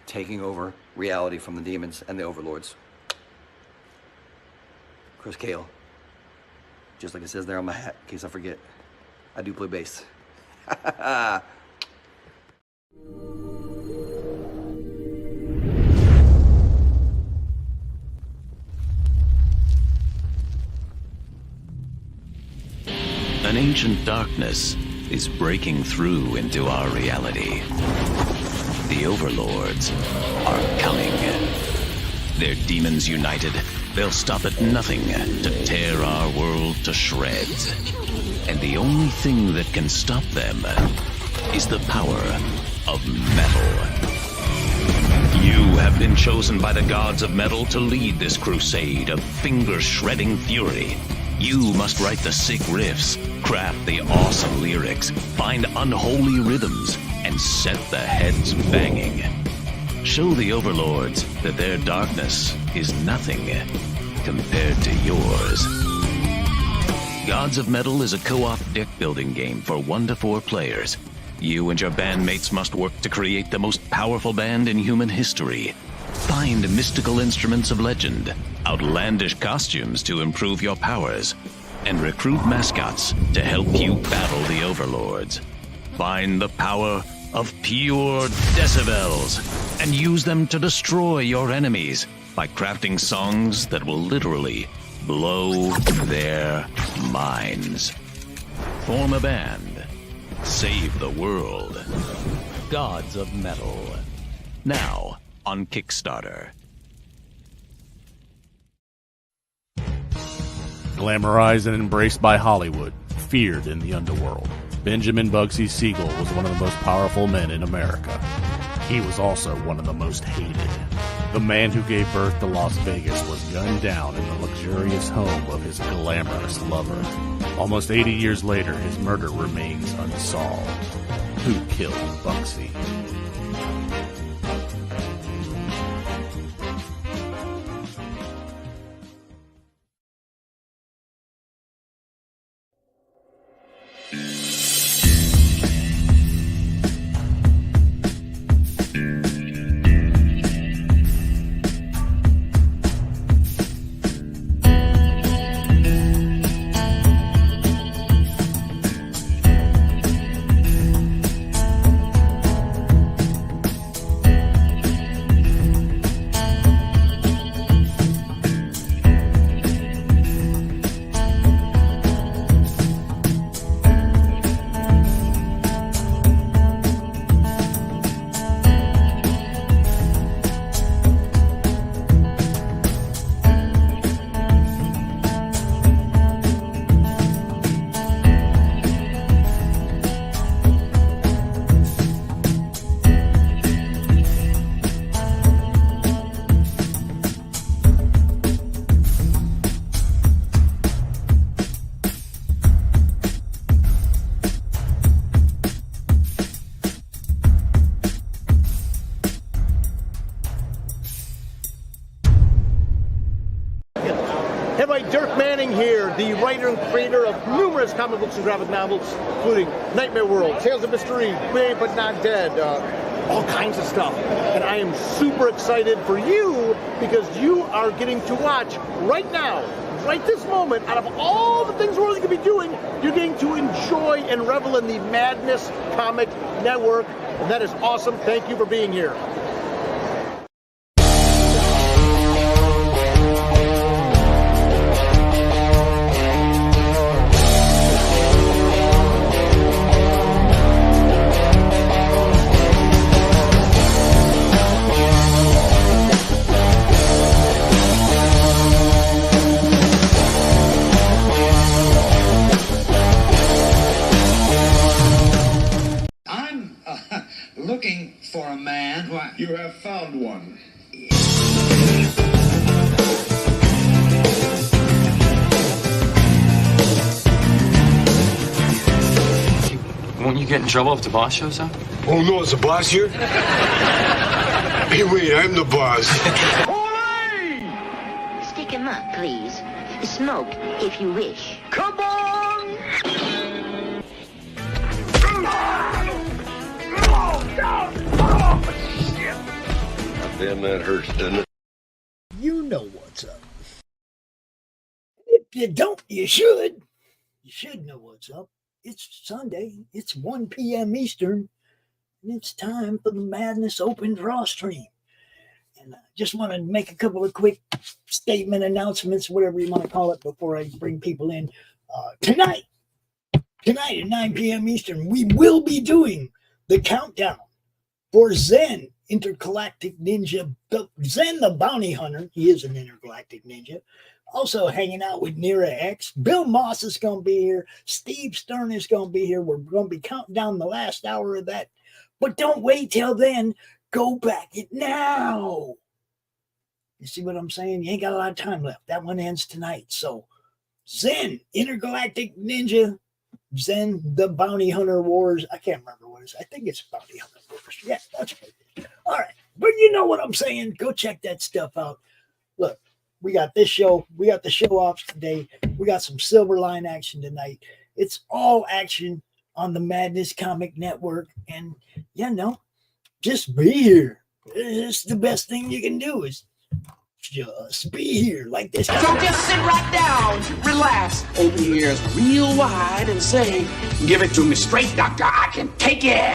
taking over reality from the demons and the overlords. Christgau. Just like it says there on my hat, in case I forget. I do play bass. An ancient darkness is breaking through into our reality. The overlords are coming. They're demons united. They'll stop at nothing to tear our world to shreds. And the only thing that can stop them is the power of metal. You have been chosen by the gods of metal to lead this crusade of finger-shredding fury. You must write the sick riffs, craft the awesome lyrics, find unholy rhythms, and set the heads banging. Show the overlords that their darkness is nothing compared to yours. Gods of Metal is a co-op deck-building game for 1 to 4 players. You and your bandmates must work to create the most powerful band in human history. Find mystical instruments of legend, outlandish costumes to improve your powers, and recruit mascots to help you battle the overlords. Find the power of pure decibels and use them to destroy your enemies by crafting songs that will literally blow their minds. Form a band. Save the world. Gods of Metal. Now on Kickstarter. Glamorized and embraced by Hollywood, feared in the underworld, Benjamin Bugsy Siegel was one of the most powerful men in America. He was also one of the most hated. The man who gave birth to Las Vegas was gunned down in the luxurious home of his glamorous lover. Almost 80 years later, his murder remains unsolved. Who killed Bugsy? The writer and creator of numerous comic books and graphic novels, including Nightmare World, Tales of Mystery, Brave But Not Dead, all kinds of stuff. And I am super excited for you because you are getting to watch right now, right this moment, out of all the things we're really going to be doing, you're getting to enjoy and revel in the Madness Comic Network. And that is awesome. Thank you for being here. Looking for a man who You have found one. Won't you get in trouble if the boss shows up? Oh no, is the boss here? Hey, wait, I'm the boss. Stick him up, please. Smoke, if you wish. Come on! Damn, that hurts, doesn't it? You know what's up. If you don't, you should. You should know what's up. It's Sunday. It's 1 p.m. Eastern. And it's time for the Madness Open DrawStream. And I just want to make a couple of quick statement announcements, whatever you want to call it, before I bring people in. Tonight at 9 p.m. Eastern, we will be doing the countdown for Zen Intergalactic Ninja, Zen the Bounty Hunter. He is an intergalactic ninja. Also hanging out with Nira X. Bill Moss is going to be here. Steve Stern is going to be here. We're going to be counting down the last hour of that. But don't wait till then. Go back it now. You see what I'm saying? You ain't got a lot of time left. That one ends tonight. So Zen Intergalactic Ninja, Zen the Bounty Hunter Wars. I can't remember what it is. I think it's Bounty Hunter Wars. Yeah, that's what it is. All right. But you know what I'm saying. Go check that stuff out. Look, we got this show. We got the show offs today. We got some Silverline action tonight. It's all action on the Madness Comic Network. And, you know, just be here. It's the best thing you can do is just be here like this. So just sit right down, relax, open your ears real wide and say, give it to me straight, doctor, I can take it.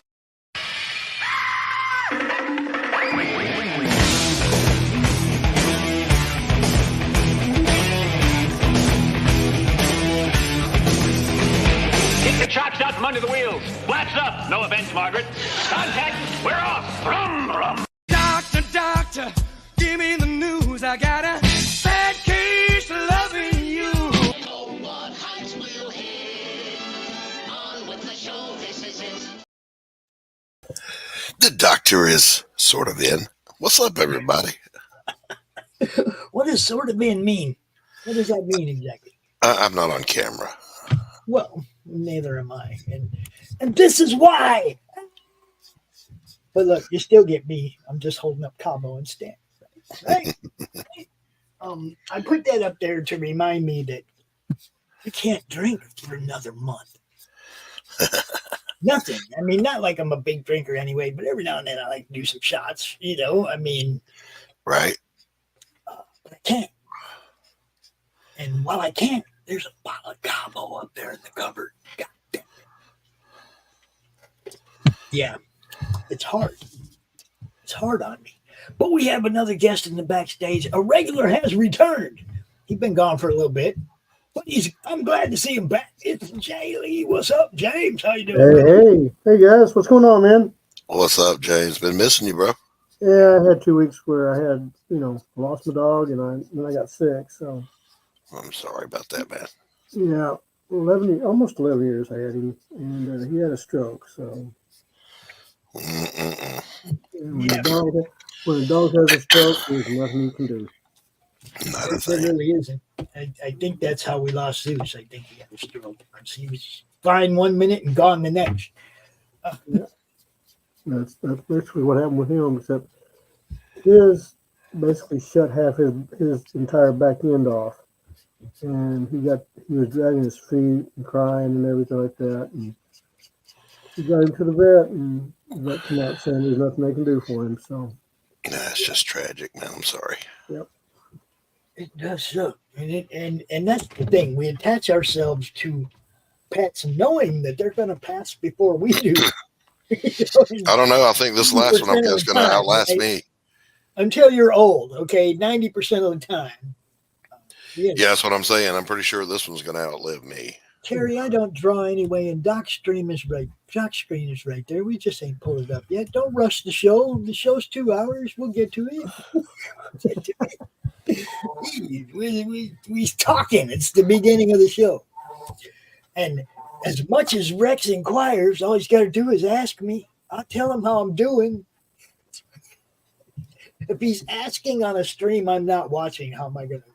Get the chocks out from under the wheels. Flaps up. No offense, Margaret. Contact. We're off. Brum, brum. Doctor, give me the news. I got a bad case of loving you. Oh, what heights will hit. On with the show. This is it. The doctor is sort of in. What's up, everybody? What does sort of in mean? What does that mean exactly? I'm not on camera. Well, neither am I. And this is why. But look, you still get me. I'm just holding up Cabo and Stan. Right? I put that up there to remind me that you can't drink for another month. Nothing. I mean, not like I'm a big drinker anyway, but every now and then I like to do some shots, you know. I mean, right. But I can't. And while I can't, there's a bottle of Cabo up there in the cupboard. God damn it. Yeah, it's hard. It's hard on me. But we have another guest in the backstage. A regular has returned. He's been gone for a little bit, but I'm glad to see him back. It's Jay Lee. What's up, James? How you doing? Hey guys, what's going on, man? What's up, James? Been missing you, bro. Yeah, I had 2 weeks where I had, lost my dog, and then I got sick. So I'm sorry about that, man. Yeah, almost 11 years I had him, and he had a stroke. So when a dog has a stroke, there's nothing you can do. Not a thing. There really isn't. I think that's how we lost Zeus. I think he had a stroke. He was fine 1 minute and gone the next. Yeah. That's basically what happened with him, except his basically shut half his entire back end off. And he was dragging his feet and crying and everything like that. And he got him to the vet, and the vet came out saying there's nothing they can do for him. So it's just tragic, man. I'm sorry. Yep. It does suck. And that's the thing. We attach ourselves to pets knowing that they're going to pass before we do. I don't know. I think this last one is going to outlast me. Until you're old, okay? 90% of the time. Yeah, that's what I'm saying. I'm pretty sure this one's going to outlive me. Terry, I don't draw anyway, and DocStream is right. DocStream is right there. We just ain't pulled it up yet. Don't rush the show. The show's 2 hours. We'll get to it. We're talking. It's the beginning of the show. And as much as Rex inquires, all he's got to do is ask me. I'll tell him how I'm doing. If he's asking on a stream I'm not watching, how am I going to?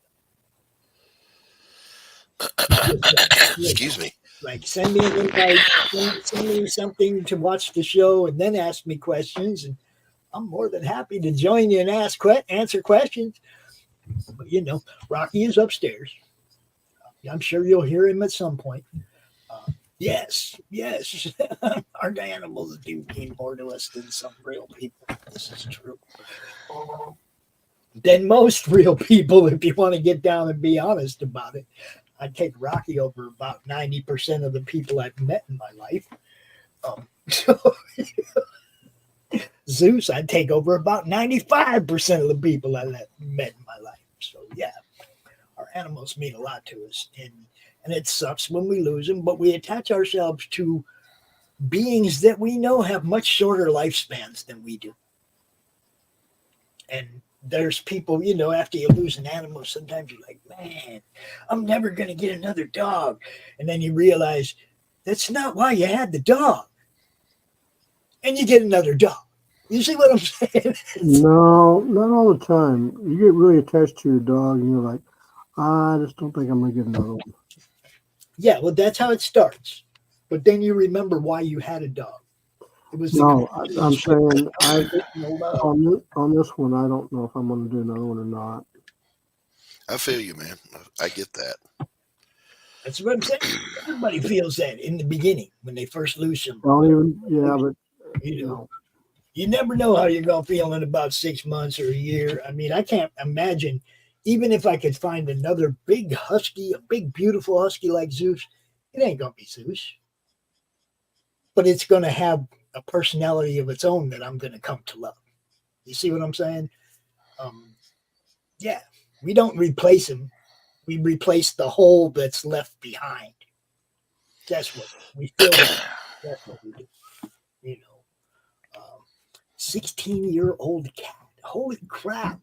Excuse me. Like, send me an invite, send me something to watch the show, and then ask me questions. And I'm more than happy to join you and answer questions. But, Rocky is upstairs. I'm sure you'll hear him at some point. Yes, yes. Our animals do mean more to us than some real people. This is true. Than most real people, if you want to get down and be honest about it. I'd take Rocky over about 90% of the people I've met in my life. So Zeus, I'd take over about 95% of the people I met in my life. So yeah, our animals mean a lot to us, and it sucks when we lose them, but we attach ourselves to beings that we know have much shorter lifespans than we do. And there's people, you know, after you lose an animal, sometimes you're like, man, I'm never going to get another dog. And then you realize that's not why you had the dog. And you get another dog. You see what I'm saying? No, not all the time. You get really attached to your dog, and you're like, I just don't think I'm going to get another one. Yeah, well, that's how it starts. But then you remember why you had a dog. It was no, I'm saying on this one, I don't know if I'm going to do another one or not. I feel you, man. I get that. That's what I'm saying. Everybody feels that in the beginning when they first lose somebody. Don't even, yeah, but you know, you never know how you're going to feel in about 6 months or a year. I mean, I can't imagine, even if I could find another big husky, a big, beautiful husky like Zeus, it ain't going to be Zeus. But it's going to have a personality of its own that I'm going to come to love. You see what I'm saying? Yeah, we don't replace him. We replace the hole that's left behind. That's what we feel. That's what we do. You know, 16-year-old cat. Holy crap!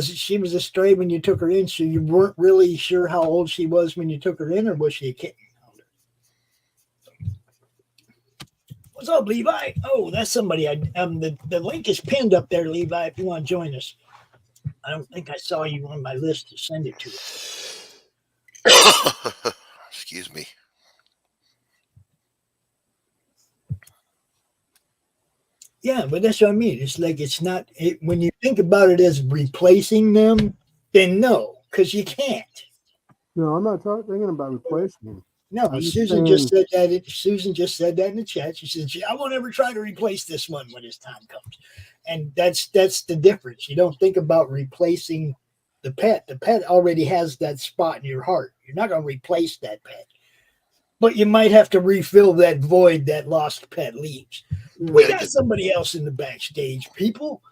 She was a stray when you took her in, so you weren't really sure how old she was when you took her in, or was she a kitten? What's up, Levi? Oh, that's somebody. The link is pinned up there, Levi, if you want to join us. I don't think I saw you on my list to send it to. Excuse me. Yeah, but that's what I mean. It's like it's not when you think about it as replacing them, then no, because you can't. No, I'm not thinking about replacing them. No, Susan just said that. Susan just said that in the chat. She said, "I won't ever try to replace this one when his time comes," and that's the difference. You don't think about replacing the pet. The pet already has that spot in your heart. You're not going to replace that pet, but you might have to refill that void that lost pet leaves. We got somebody else in the backstage, people.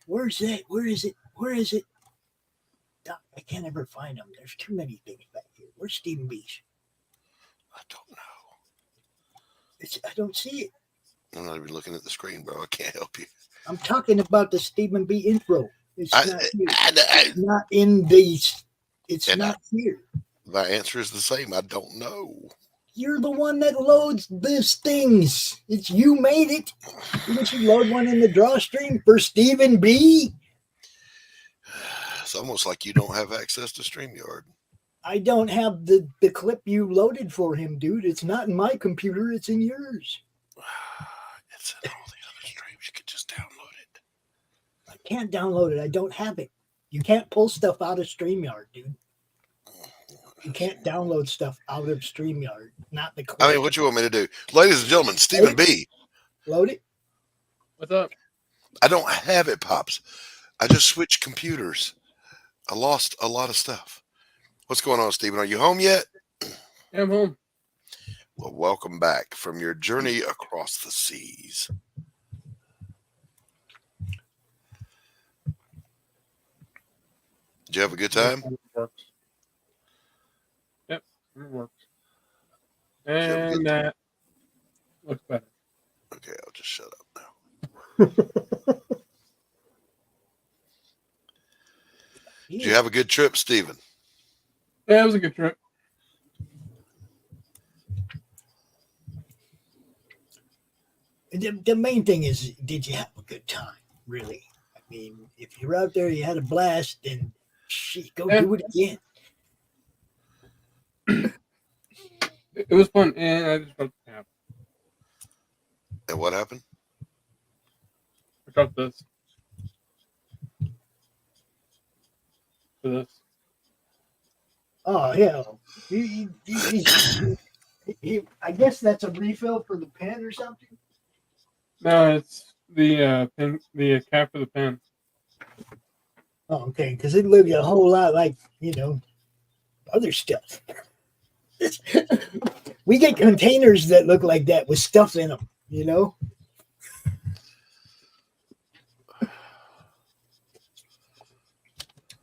Where's that? Where is it? Where is it? I can't ever find them. There's too many things back here. Where's Stephen Beach? I don't know. I don't see it. I'm not even looking at the screen, bro. I can't help you. I'm talking about the Stephen B intro. It's not here. It's not in these. It's not here. My answer is the same. I don't know. You're the one that loads these things. It's you made it. Didn't you load one in the DrawStream for Stephen B? It's almost like you don't have access to StreamYard. I don't have the clip you loaded for him, dude. It's not in my computer. It's in yours. It's in all the other streams. You could just download it. I can't download it. I don't have it. You can't pull stuff out of StreamYard, dude. You can't download stuff out of StreamYard. Not the clip. I mean, what you want me to do? Ladies and gentlemen, Stephen B. Load it. What's up? I don't have it, Pops. I just switched computers. I lost a lot of stuff. What's going on, Stephen? Are you home yet? Yeah, I'm home. Well, welcome back from your journey across the seas. Did you have a good time? Yep, it works. And that looks better. Okay, I'll just shut up now. Did you have a good trip, Stephen? Yeah, it was a good trip. The main thing is, did you have a good time? Really? I mean, if you're out there, you had a blast, then go do it again. It was fun, and I just felt happy. And what happened? I felt this. For this. Oh, hell. I guess that's a refill for the pen or something. No, it's the pen, the cap for the pen. Oh, okay, because it looked a whole lot like, other stuff. We get containers that look like that with stuff in them,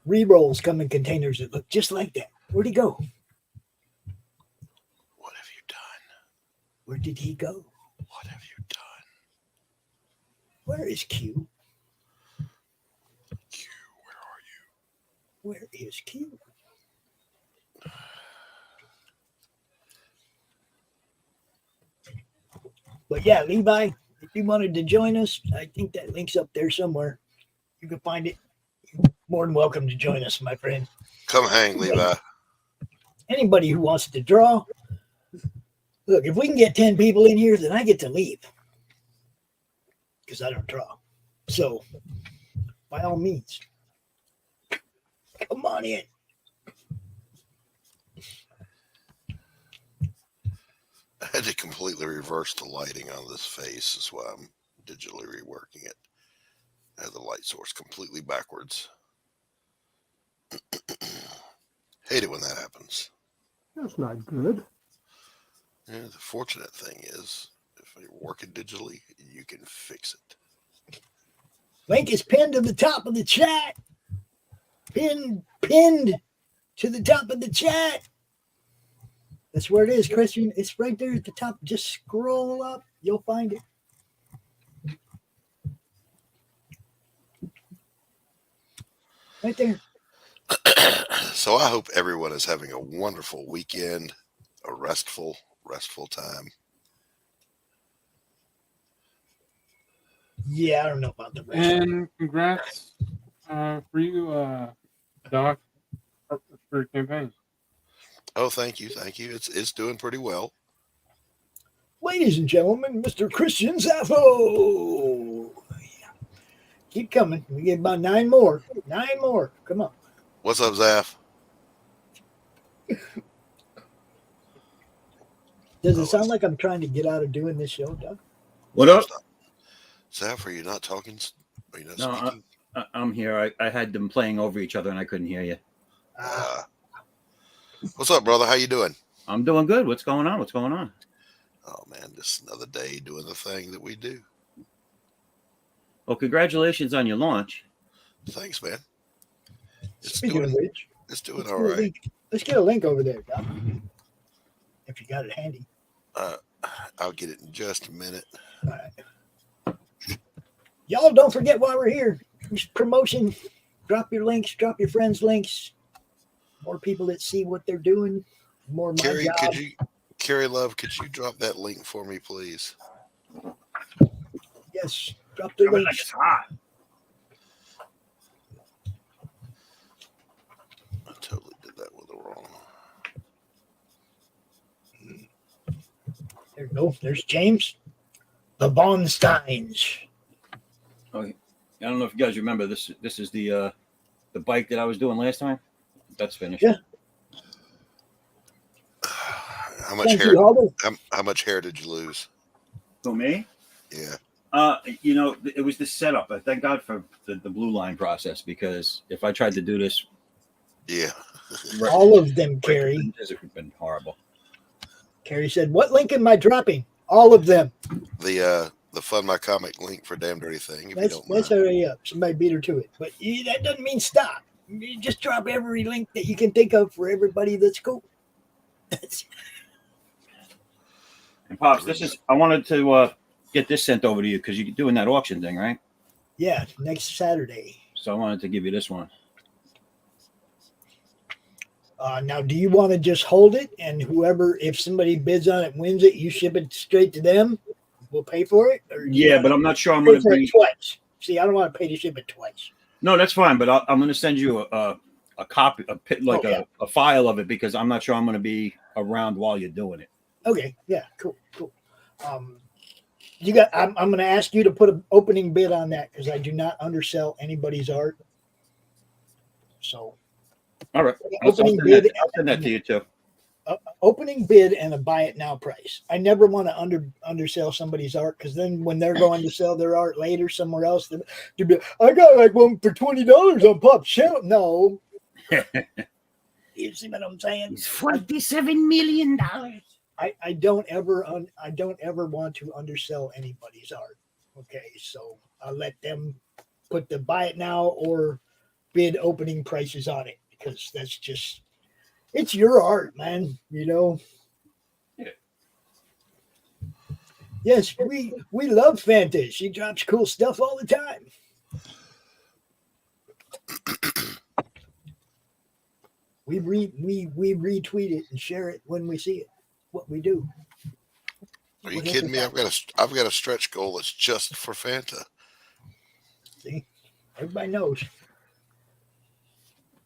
Re-rolls come in containers that look just like that. Where'd he go? What have you done? Where did he go? What have you done? Where is Q? Q, where are you? Where is Q? But yeah, Levi, if you wanted to join us, I think that link's up there somewhere. You can find it. You're more than welcome to join us, my friend. Come hang, Levi. Anybody who wants to draw, look, if we can get 10 people in here, then I get to leave. Because I don't draw. So, by all means, come on in. I had to completely reverse the lighting on this face. That's why I'm digitally reworking it. I had the light source completely backwards. Hate it when that happens. That's not good. Yeah, the fortunate thing is, if you're working digitally, you can fix it. Link is pinned to the top of the chat. Pinned to the top of the chat. That's where it is, Christian. It's right there at the top. Just scroll up. You'll find it. Right there. So I hope everyone is having a wonderful weekend, a restful time. Yeah, I don't know about the rest. And congrats for you, Doc, for your campaign. Oh, thank you. It's doing pretty well. Ladies and gentlemen, Mr. Christian Zaffo. Keep coming. We get about 9 more. 9 more. Come on. What's up, Zaff? Does it sound like I'm trying to get out of doing this show, Doug? What up? Zaff, are you not talking? Are you not No, speaking? I'm here. I had them playing over each other and I couldn't hear you. What's up, brother? How you doing? I'm doing good. What's going on? Oh, man, just another day doing the thing that we do. Well, congratulations on your launch. Thanks, man. Speaking of which, it's doing all right. Let's get a link over there, Doc. If you got it handy. I'll get it in just a minute. All right. Y'all don't forget why we're here. Promotion. Drop your links. Drop your friends' links. More people that see what they're doing. More my Carrie, job. Carrie Love, could you drop that link for me, please? Yes. Drop the link. It's hot. I totally did that with the wrong. There you go. There's James. The Von Steins. Oh, I don't know if you guys remember this. This is the bike that I was doing last time. That's finished. Yeah. How much hair? How much hair did you lose? For me? Yeah. It was the setup. Thank God for the blue line process, because if I tried to do this, yeah, all of them, Carrie. This would have been horrible. Carrie said, "What link am I dropping? All of them." The Fund My Comic link for Damn Dirty Thing. That's already up. Somebody beat her to it, but that doesn't mean stop. You just drop every link that you can think of for everybody that's cool. And Pops, I wanted to get this sent over to you because you're doing that auction thing, right? Yeah, next Saturday. So I wanted to give you this one. Now, do you want to just hold it, and if somebody bids on it, wins it, you ship it straight to them? We'll pay for it? Or yeah, but I'm not sure I'm going to be twice. See, I don't want to pay to ship it twice. No, that's fine, but I'm going to send you a copy, a file of it, because I'm not sure I'm going to be around while you're doing it. Okay, yeah, cool. I'm going to ask you to put an opening bid on that, because I do not undersell anybody's art. So All right. Opening bid. I'll send that to you too. Opening bid and a buy it now price. I never want to undersell somebody's art, because then when they're going to sell their art later somewhere else, they'll be, I got like one for $20 on Pop Channel. No. You see what I'm saying? It's $47 million. I don't ever want to undersell anybody's art. Okay, so I'll let them put the buy it now or bid opening prices on it, because that's just, it's your art, man. You know. Yeah. Yes, we love Fanta. She drops cool stuff all the time. We retweet it and share it when we see it. What we do. Are you kidding me? I've got a stretch goal that's just for Fanta. See, everybody knows.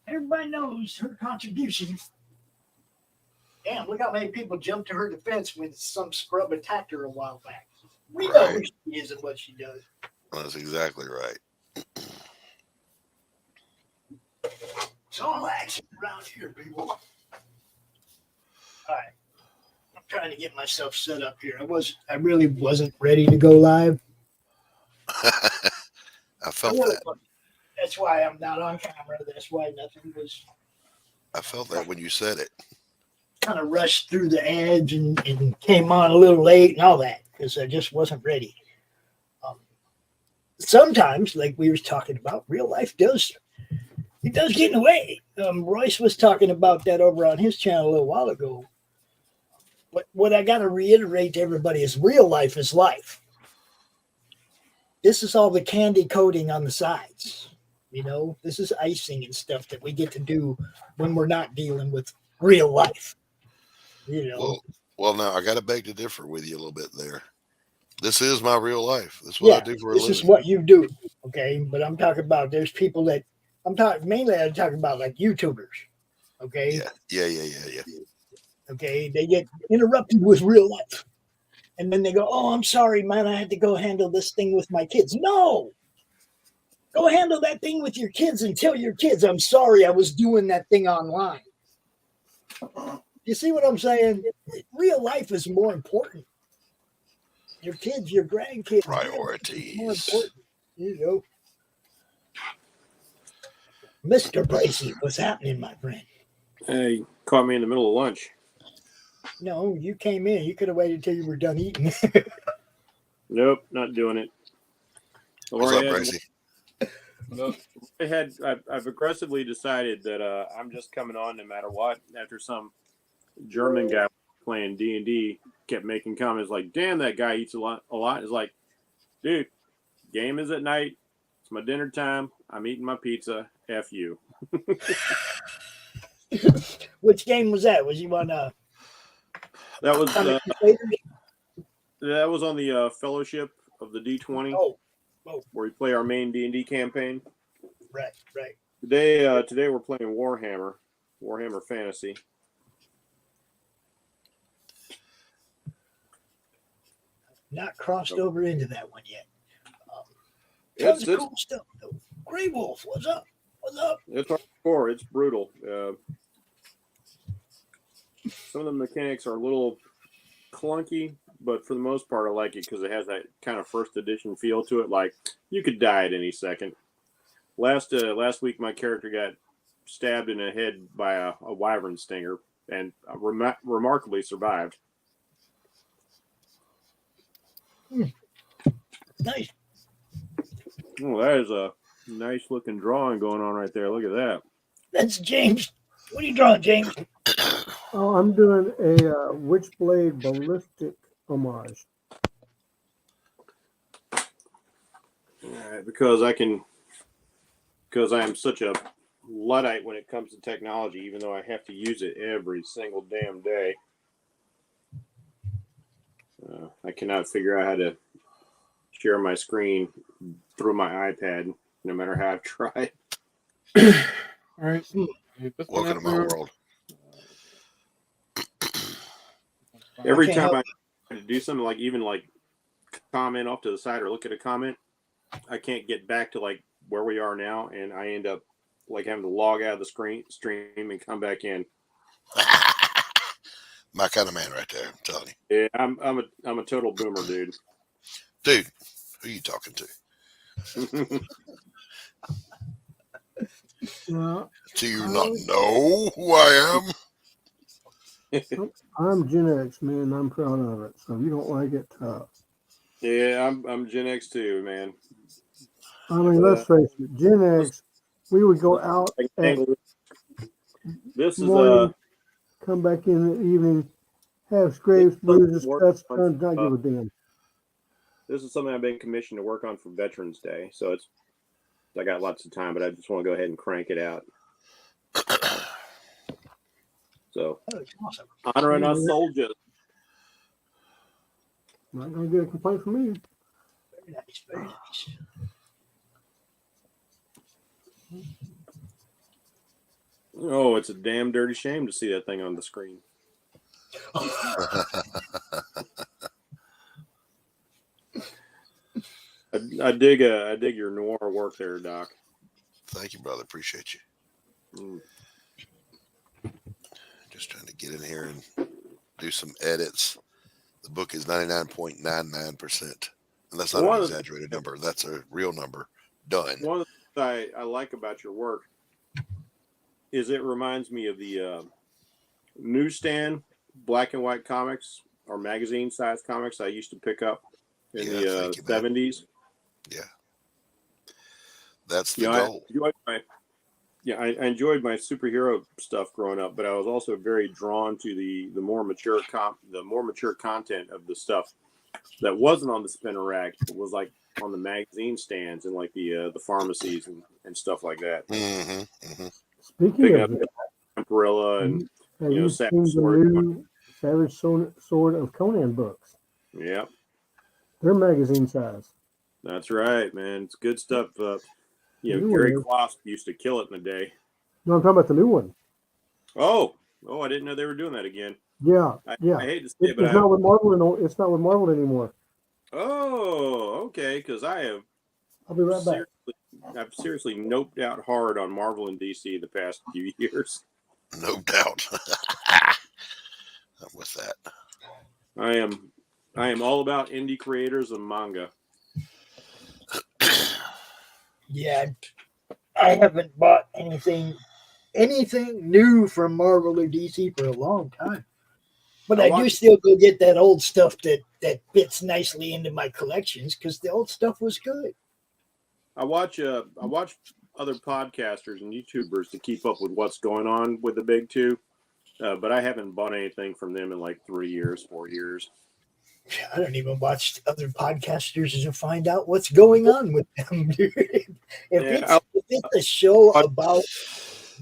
Everybody knows her contribution. Damn, look how many people jumped to her defense when some scrub attacked her a while back. We know who she is and what she does. That's exactly right. It's all action around here, people. All right. I'm trying to get myself set up here. I really wasn't ready to go live. I felt that. That's why I'm not on camera. That's why nothing was. I felt that when you said it. Kind of rushed through the ads and came on a little late and all that, because I just wasn't ready. Sometimes, like we were talking about, real life does get in the way. Royce was talking about that over on his channel a little while ago. But what I got to reiterate to everybody is real life is life. This is all the candy coating on the sides. You know, this is icing and stuff that we get to do when we're not dealing with real life. You know. Well, now I got to beg to differ with you a little bit there. This is my real life. That's what I do for a living. This is what you do, okay? But I'm talking about, there's people that I'm talking about like YouTubers, okay? Yeah. Okay, they get interrupted with real life, and then they go, "Oh, I'm sorry, man. I had to go handle this thing with my kids." No, go handle that thing with your kids and tell your kids, "I'm sorry, I was doing that thing online." You see what I'm saying? Real life is more important. Your kids, your grandkids, priorities more important. You know, Mr. Bracey, what's happening, my friend? Hey, you caught me in the middle of lunch. No, you came in. You could have waited till you were done eating. Nope, not doing it. What's up, Bracey? I've aggressively decided that I'm just coming on no matter what. After some German guy playing D&D kept making comments like, "Damn, that guy eats a lot." It's like, dude, game is at night. It's my dinner time. I'm eating my pizza. F you. Which game was that? Was you on? That was on the Fellowship of the D20. Oh. Where we play our main D&D campaign. Right. Today we're playing Warhammer Fantasy. Not crossed over into that one yet. It's cool stuff though. Grey Wolf, what's up? It's hardcore. It's brutal. Some of the mechanics are a little clunky, but for the most part, I like it because it has that kind of first edition feel to it. Like you could die at any second. Last week, my character got stabbed in the head by a wyvern stinger and remarkably survived. Nice. Oh, that is a nice looking drawing going on right there. Look at that. That's James. What are you drawing, James? Oh, I'm doing a Witchblade ballistic homage. Because I am such a Luddite when it comes to technology, even though I have to use it every single damn day. I cannot figure out how to share my screen through my iPad, no matter how I've tried. All right. Welcome to my world. Every time I try to do something like even like comment off to the side or look at a comment, I can't get back to like where we are now, and I end up like having to log out of the stream and come back in. My kind of man right there, I'm telling you. Yeah, I'm a total boomer, dude. Dude, who are you talking to? Do you not know who I am? I'm Gen X, man. I'm proud of it. So if you don't like it, tough. Yeah, I'm Gen X too, man. I mean, let's face it, Gen X, we would go out at this is morning, come back in the evening, have scrapes, bruises, cuts, not give a damn. This is something I've been commissioned to work on for Veterans Day, so I got lots of time, but I just want to go ahead and crank it out. So, awesome. Honoring our soldiers. Not gonna get a complaint from me. Very nice, very nice. Oh, it's a damn dirty shame to see that thing on the screen. I dig your noir work there, Doc. Thank you, brother. Appreciate you. Just trying to get in here and do some edits. The book is 99.99%. And that's not an exaggerated number. That's a real number. Done. One of the things I like about your work is it reminds me of the newsstand black and white comics or magazine size comics I used to pick up in the 70s. Yeah. That's the goal. I enjoyed my superhero stuff growing up, but I was also very drawn to the more mature content of the stuff that wasn't on the spinner rack, but was like on the magazine stands and like the pharmacies and stuff like that. Speaking of Umbrella and have you seen the new Savage Sword of Conan books? Yeah, they're magazine size. That's right, man. It's good stuff. Gary Kloss used to kill it in the day. No, I'm talking about the new one. Oh, I didn't know they were doing that again. Yeah, I hate to say it, but it's not with Marvel. It's not with Marvel anymore. Oh, okay. Because I'll be right back. I've seriously noped out hard on Marvel and DC the past few years. No doubt. I'm with that. I am all about indie creators and manga. Yeah, I haven't bought anything new from Marvel or DC for a long time. But I do still go get that old stuff that fits nicely into my collections because the old stuff was good. I watch other podcasters and YouTubers to keep up with what's going on with the big two, but I haven't bought anything from them in like 4 years. I don't even watch other podcasters to find out what's going on with them, dude. If it's a show about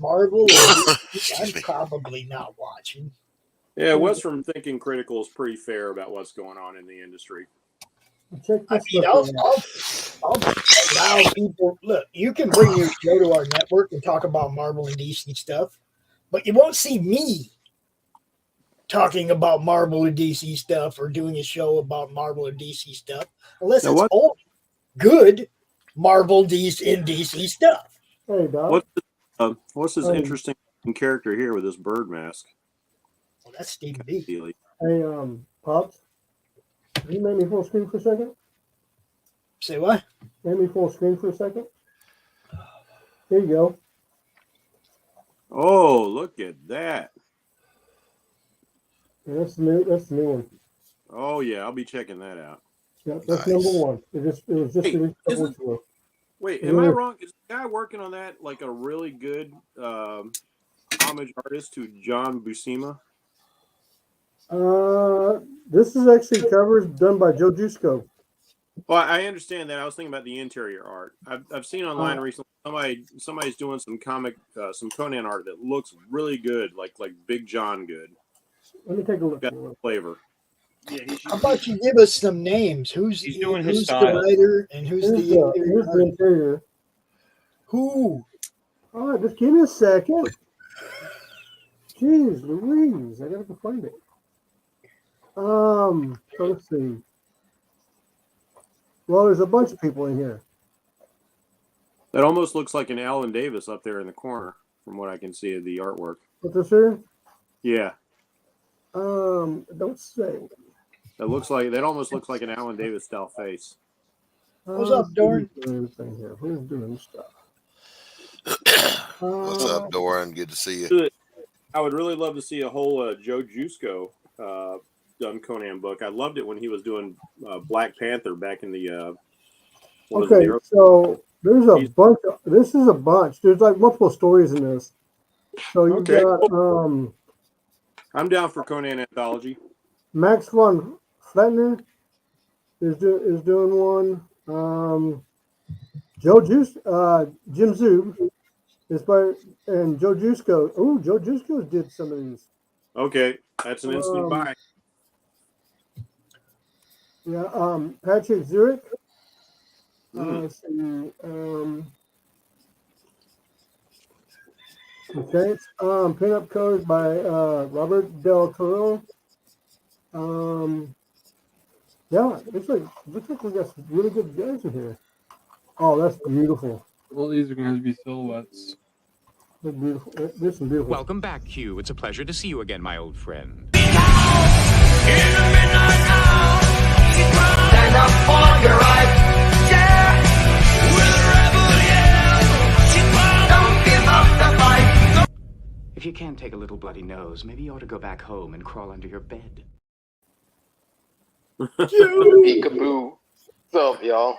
Marvel, I'm probably not watching. Yeah, Wes from Thinking Critical is pretty fair about what's going on in the industry. I'll allow people. Look, you can bring your show to our network and talk about Marvel and DC stuff, but you won't see me talking about Marvel and DC stuff or doing a show about Marvel and DC stuff unless it's old, good Marvel, DC, and DC stuff. Hey, Doc. What's this interesting character here with this bird mask? Well, that's Stephen B. Hey, Pops, can you make me full screen for a second? Say what? Make me full screen for a second. There you go. Oh, look at that. Yeah, that's the new one. Oh yeah, I'll be checking that out. Yeah, that's number one. It was just released a couple weeks ago. Wait, am I wrong? Is the guy working on that like a really good homage artist to John Buscema? This is actually covers done by Joe Jusko. Well, I understand that. I was thinking about the interior art. I've seen online recently somebody's doing some some Conan art that looks really good, like Big John good. Let me take a look. Got flavor. Yeah, how about you give us some names? Who's doing his the style. writer and who's Here's the interior. Who? All right, just give me a second. Jeez Louise, I gotta go find it. So let's see. Well, there's a bunch of people in here. That almost looks like an Alan Davis up there in the corner, from what I can see of the artwork. What this here? Yeah. Don't say. That almost looks like an Alan Davis style face. What's up, Doran? Who's doing stuff? What's up, Doran? Good to see you. I would really love to see a whole Joe Jusko done Conan book. I loved it when he was doing Black Panther back in the. Okay, so there's a bunch. This is a bunch. There's like multiple stories in this. So you got I'm down for Conan anthology. Max von Fletner is doing one. Jim Zub is by, and Joe Jusko. Oh, Joe Jusko did some of these. Okay, that's an instant buy. Yeah, Patrick Zurich. Let's see. Okay, pinup covers by Robert Del Toro. Yeah, looks like we got some really good guys in here. Oh, that's beautiful. All these are going to have to be silhouettes. They're beautiful. This is beautiful. Welcome back, Q. It's a pleasure to see you again, my old friend. Stand up for your right. Yeah. We're the rebel, yeah. Don't give up the fight. If you can't take a little bloody nose, maybe you ought to go back home and crawl under your bed. Peekaboo. What's up, y'all?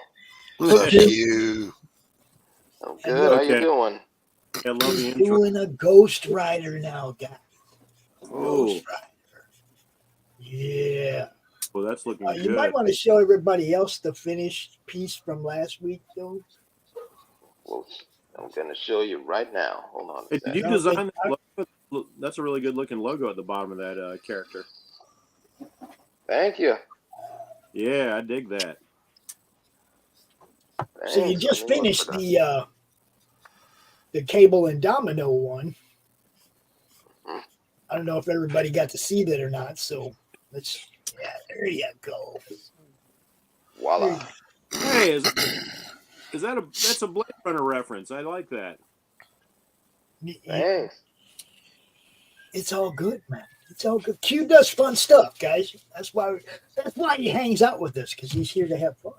What's up, you? I'm good. How you doing? I love the intro. Doing a Ghost Rider now, guys. Ghost Rider. Yeah. Well, that's looking You good. might want to show everybody else the finished piece from last week, though. Well, I'm going to show you right now. Hold on. Hey, did you design that logo? That's a really good looking logo at the bottom of that character. Thank you. Yeah, I dig that. So you just finished the Cable and Domino one. I don't know if everybody got to see that or not. So there you go. Voila. Hey, that's a Blade Runner reference? I like that. Thanks. It's all good, man. It's all good. Q does fun stuff, guys. That's why he hangs out with us, because he's here to have fun.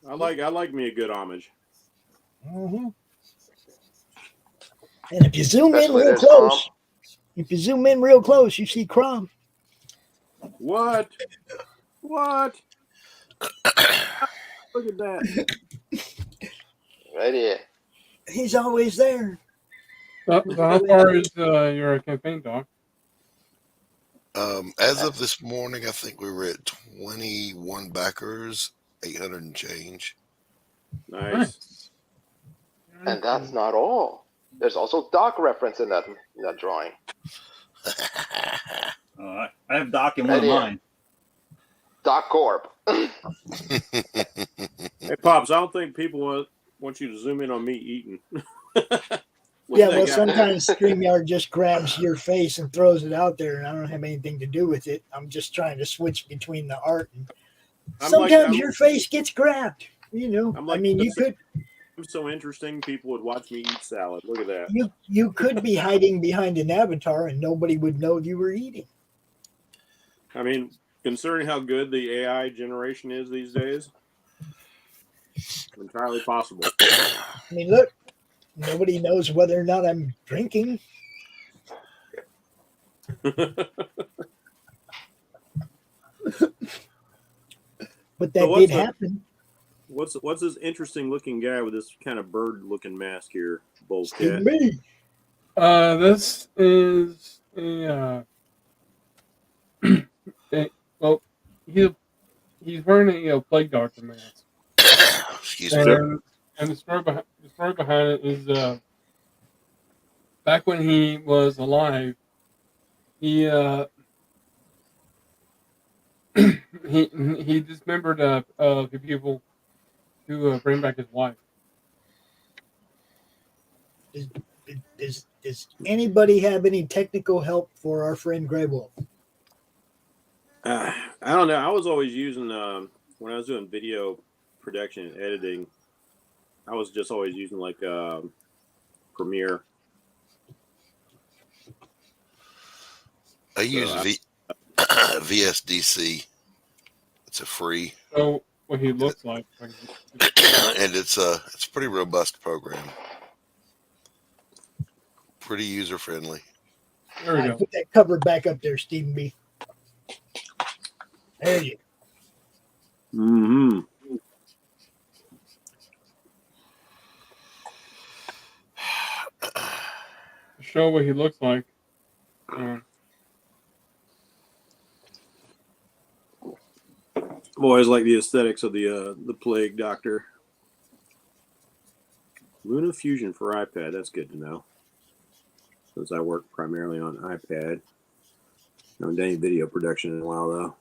I like me a good homage. Mm-hmm. And if you zoom in real close, you see Crom. What? What? Look at that. Right here. He's always there. So how far is your campaign, Doc? As of this morning, I think we were at 21 backers, 800 and change. Nice. And that's not all. There's also Doc reference in that drawing. I have Doc in one of mine. Doc Koepp. Hey, Pops, I don't think people want you to zoom in on me eating. Yeah, well, sometimes StreamYard just grabs your face and throws it out there, and I don't have anything to do with it. I'm just trying to switch between the art. And sometimes your face gets grabbed. You know, you could. I'm so interesting. People would watch me eat salad. Look at that. You could be hiding behind an avatar, and nobody would know you were eating. I mean, considering how good the AI generation is these days, entirely possible. I mean, look. Nobody knows whether or not I'm drinking. But that did happen. What's this interesting looking guy with this kind of bird looking mask here, Bullcat? Me. This is he's wearing a plague doctor mask. Excuse me. And the story behind it is back when he was alive, he he dismembered the people to bring back his wife. Does anybody have any technical help for our friend Grey Wolf? I don't know. I was always using when I was doing video production and editing. I was just always using like Premiere. I use VSDC. It's a free. So what he looks like. And it's a pretty robust program. Pretty user friendly. There we go. Put that cover back up there, Stephen B. There you go. Mm-hmm. Show what he looks like. I've always liked the aesthetics of the Plague Doctor. Luna Fusion for iPad. That's good to know. Since I work primarily on iPad. I haven't done any video production in a while though.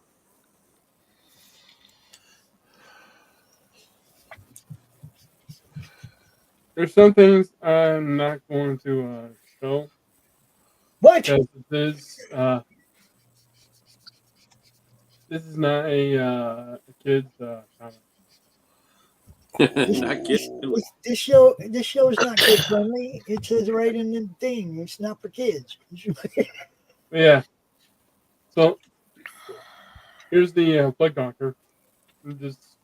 There's some things I'm not going to show. What? Because this is not a kid's comic. Not kidding. This show is not kid friendly. It says right in the thing. It's not for kids. Yeah. So here's the Plague Doctor. Just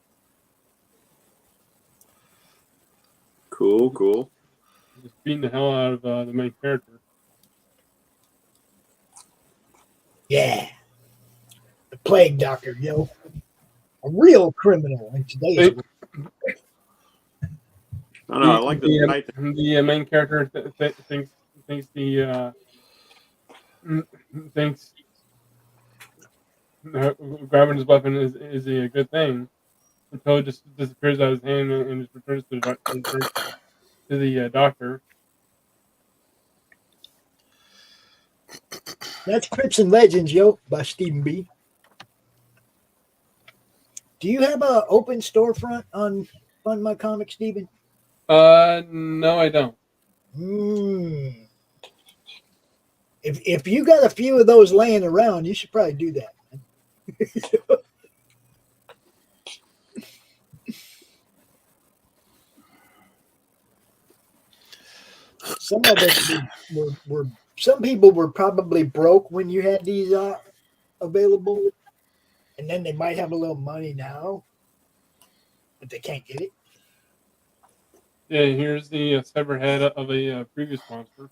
Cool. Just beating the hell out of the main character. Yeah. The Plague Doctor, yo. A real criminal in today's world. I know. I like the main character thinks grabbing his weapon is a good thing until it just disappears out of his hand and just returns to the doctor. That's Crips and Legends, yo, by Stephen B. Do you have an open storefront on Fund My Comics, Stephen? No, I don't. If you got a few of those laying around, you should probably do that. Some of us were some people were probably broke when you had these available, and then they might have a little money now, but they can't get it. Yeah, here's the severed head of a previous monster.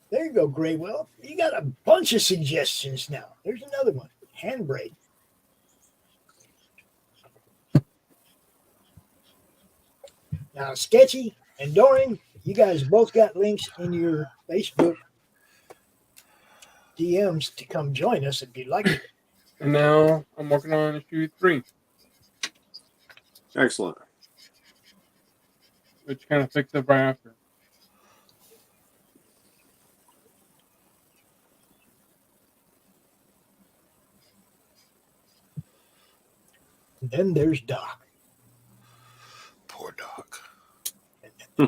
There you go, Graywell. You got a bunch of suggestions now. There's another one. Handbraid. Now, Sketchy and Dorian, you guys both got links in your Facebook DMs to come join us if you'd like it. And now I'm working on issue 3. Excellent. Which kind of picks up right after. And then there's Doc. Poor Doc. I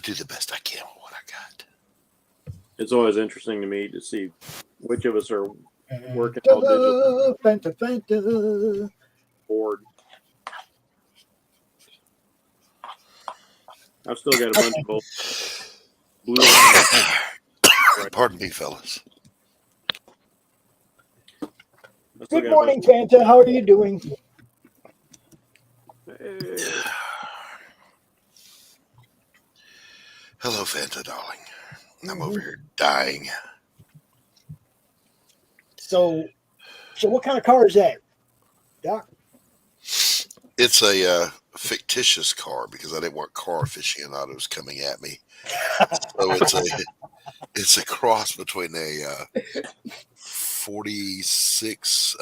do the best I can with what I got. It's always interesting to me to see which of us are working all digital. Fanta. Board. I've still got a bunch of old blue. Pardon me, fellas. Good morning, Fanta. How are you doing? Hello, Fanta, darling. I'm over here dying. So what kind of car is that, Doc? It's a fictitious car because I didn't want car aficionados coming at me. So it's a cross between a 46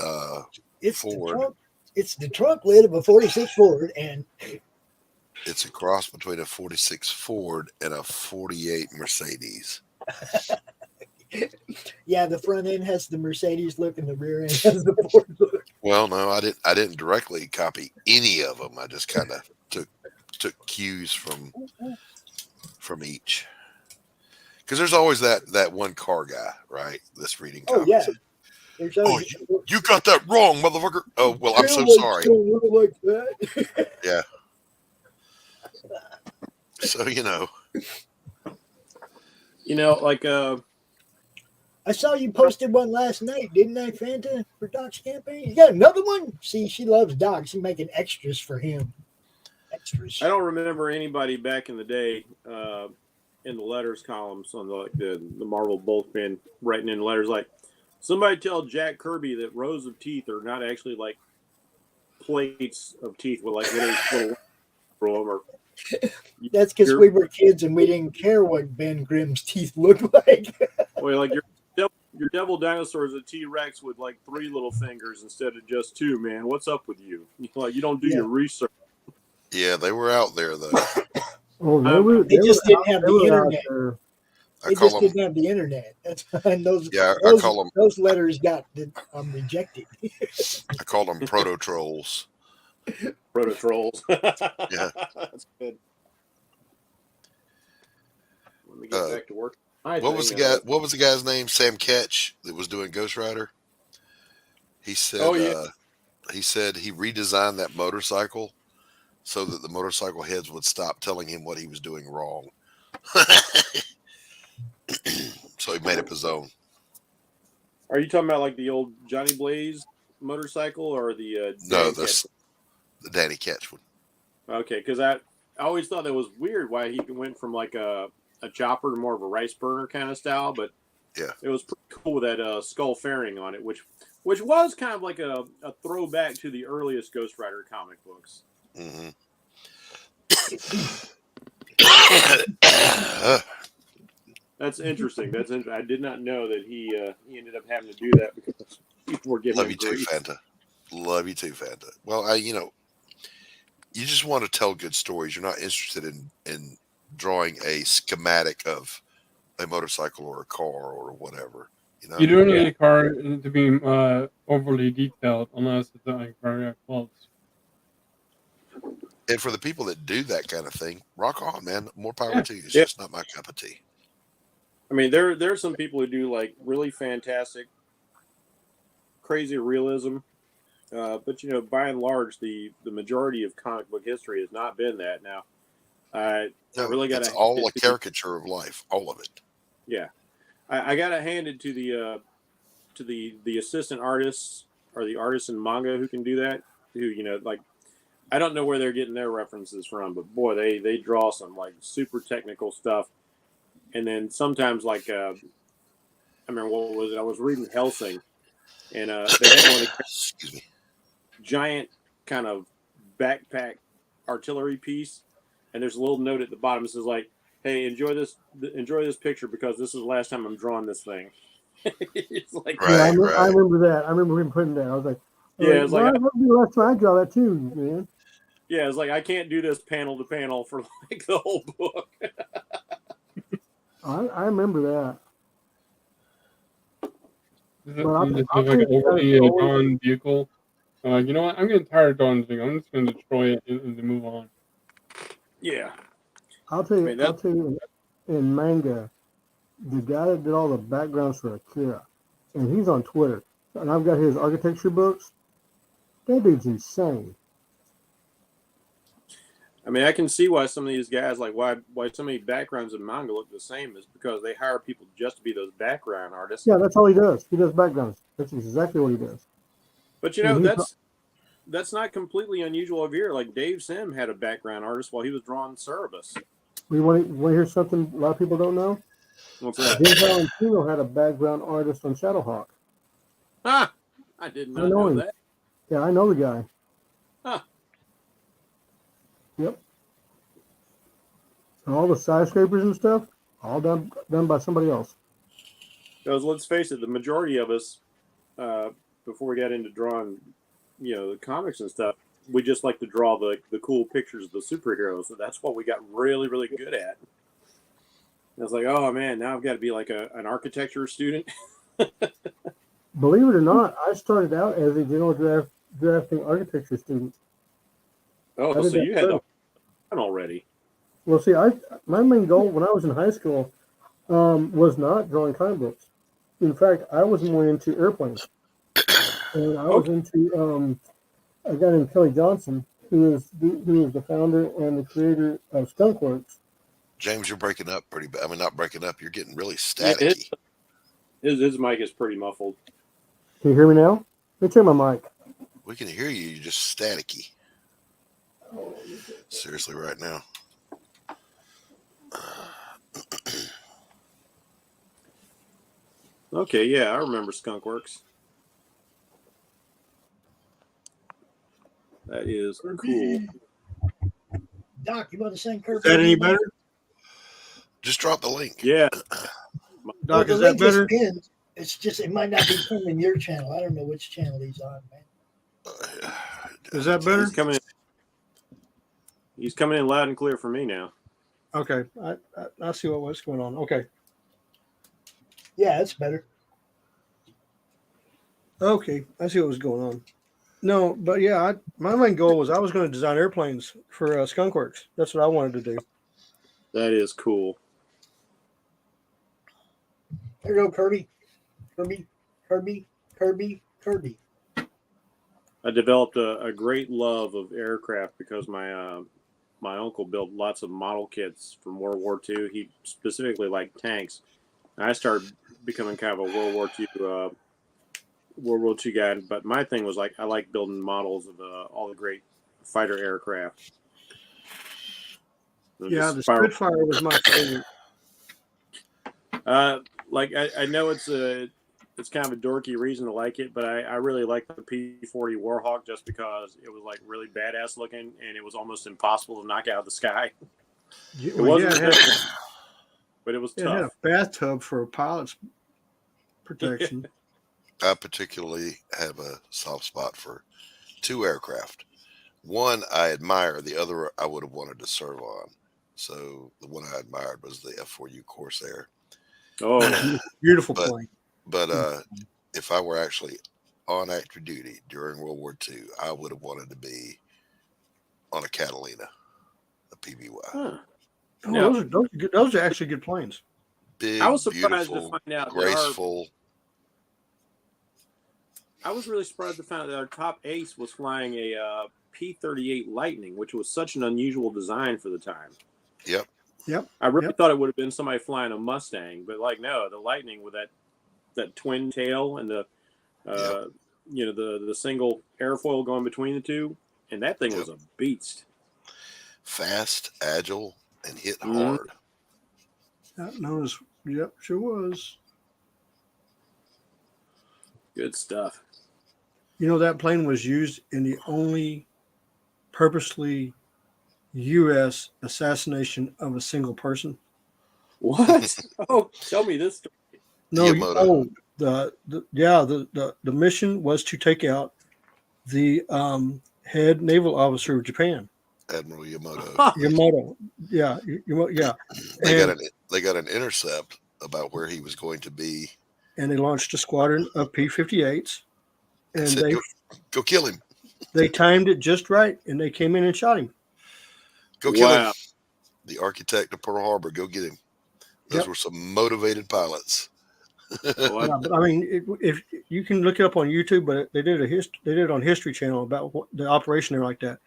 Ford. It's the trunk lid of a 46 Ford, and it's a cross between a 46 Ford and a 48 Mercedes. Yeah, the front end has the Mercedes look and the rear end has the Ford look. Well, no, I didn't directly copy any of them. I just kind of took cues from each. Because there's always that one car guy, right? That's reading comics. Oh, yeah. Oh, you got that wrong, motherfucker. Oh, well, I'm so sorry. Like that. Yeah. So, like I saw you posted one last night, didn't I, Fanta, for Doc's campaign? You got another one? See, she loves Doc. She's making extras for him. Extras. I don't remember anybody back in the day in the letters columns on the Marvel Bullpen writing in letters like, somebody tell Jack Kirby that rows of teeth are not actually like plates of teeth with like little or That's because we were kids and we didn't care what Ben Grimm's teeth looked like. Well, like your devil dinosaur is a T-Rex with like 3 little fingers instead of just 2, man. What's up with you? Like, you don't do your research. Yeah, they were out there, though. They just didn't have the internet. They just didn't have the internet. And those letters got rejected. I call them proto-trolls. Proto-trolls. Yeah. That's good. Let me get back to work. What was the guy's name? Sam Ketch that was doing Ghost Rider. He said. He said he redesigned that motorcycle so that the motorcycle heads would stop telling him what he was doing wrong. So he made up his own. Are you talking about like the old Johnny Blaze motorcycle or the? No, that's the Danny Ketch one. Okay, because I always thought that was weird why he went from like a chopper to more of a rice burner kind of style, but yeah, it was pretty cool with that skull fairing on it, which was kind of like a throwback to the earliest Ghost Rider comic books. Mm-hmm. That's interesting. I did not know that he ended up having to do that because people were giving Love him you too, grief. Fanta. Love you too, Fanta. Well, you just want to tell good stories. You're not interested in drawing a schematic of a motorcycle or a car or whatever. You don't need a car to be overly detailed unless it's like very close. And for the people that do that kind of thing, rock on, man. More power to you. It's just not my cup of tea. I mean, there's some people who do like really fantastic, crazy realism, but by and large, the majority of comic book history has not been that. Now, I really got it's all a caricature of life, all of it. Yeah, I got to hand it to the assistant artists or the artists in manga who can do that. Who like, I don't know where they're getting their references from, but boy, they draw some like super technical stuff. And then sometimes, like, I remember what was it? I was reading Hellsing, and they had one of the giant kind of backpack artillery piece, and there's a little note at the bottom that says, like, "Hey, enjoy this picture because this is the last time I'm drawing this thing." It's like, I remember that. I remember him putting that. I was like, it's like, I draw that too, man. Yeah, it's like I can't do this panel to panel for like the whole book. I remember that. This is like an overly drawn vehicle. You know what? I'm getting tired of drawing this thing. I'm just going to destroy it and move on. Yeah. I'll tell you, in manga, the guy that did all the backgrounds for Akira, and he's on Twitter, and I've got his architecture books. That dude's insane. I mean, I can see why some of these guys, like why so many backgrounds in manga look the same, is because they hire people just to be those background artists. Yeah, that's all he does. He does backgrounds. That's exactly what he does. But that's not completely unusual over here. Like Dave Sim had a background artist while he was drawing Cerebus. We want to hear something a lot of people don't know? What's that? Jim Valentino had a background artist on Shadowhawk. Ah, I did not know that. Yeah, I know the guy. Huh. Yep. And all the skyscrapers and stuff, all done by somebody else. Because let's face it, the majority of us, before we got into drawing, the comics and stuff, we just like to draw the cool pictures of the superheroes. So that's what we got really, really good at. And I was like, oh man, now I've got to be like an architecture student. Believe it or not, I started out as a general drafting architecture student. Oh, so you had that already. Well, see, my main goal when I was in high school was not drawing comic books. In fact, I was more into airplanes. And I was into a guy named Kelly Johnson, who is the founder and the creator of Skunkworks. James, you're breaking up pretty bad. I mean, not breaking up. You're getting really staticky. His mic is pretty muffled. Can you hear me now? Let me turn my mic. We can hear you. You're just staticky. Seriously, right now. Okay, yeah, I remember Skunkworks. That is cool. Doc, you want to send Kirby? Is that any better? Just drop the link. Yeah. Doc, the is that link is better? pinned. It's just, it might not be pinned in your channel. I don't know which channel he's on, man. Is that better? He's coming in loud and clear for me now. Okay, I see what's going on. Okay. Yeah, it's better. Okay, I see what was going on. No, but yeah, my main goal was I was going to design airplanes for Skunkworks. That's what I wanted to do. That is cool. There you go, Kirby. Kirby. I developed a great love of aircraft because my uncle built lots of model kits from World War II. He specifically liked tanks. I started becoming kind of a World War II guy, but my thing was like I like building models of all the great fighter aircraft. Yeah, the Spitfire was my favorite. I know it's kind of a dorky reason to like it, but I really like the P-40 Warhawk just because it was like really badass looking and it was almost impossible to knock out of the sky. It wasn't, but it was tough. It had a bathtub for a pilot's protection. I particularly have a soft spot for two aircraft. One I admire, the other I would have wanted to serve on. So the one I admired was the F-4U Corsair. Oh, beautiful plane. But if I were actually on active duty during World War II, I would have wanted to be on a Catalina, a PBY. Huh. Oh, those are actually good planes. Big, I was surprised to find out graceful. I was really surprised to find out that our top ace was flying a P-38 Lightning, which was such an unusual design for the time. Yep. I really thought it would have been somebody flying a Mustang, but no, the Lightning with that twin tail and the the single airfoil going between the two, and that thing was a beast. Fast, agile, and hit hard. That knows. Yep, sure was. Good stuff. You know, that plane was used in the only purposely U.S. assassination of a single person. What? Oh, tell me this story. No, the mission was to take out the head naval officer of Japan, Admiral Yamato. Yamato, yeah. They got an intercept about where he was going to be, and they launched a squadron of P-58s, and said, go kill him. They timed it just right, and they came in and shot him. Go kill him. The architect of Pearl Harbor. Go get him. Those were some motivated pilots. Yeah, but I mean, if you can look it up on YouTube, but they did it on History Channel about the operation there like that,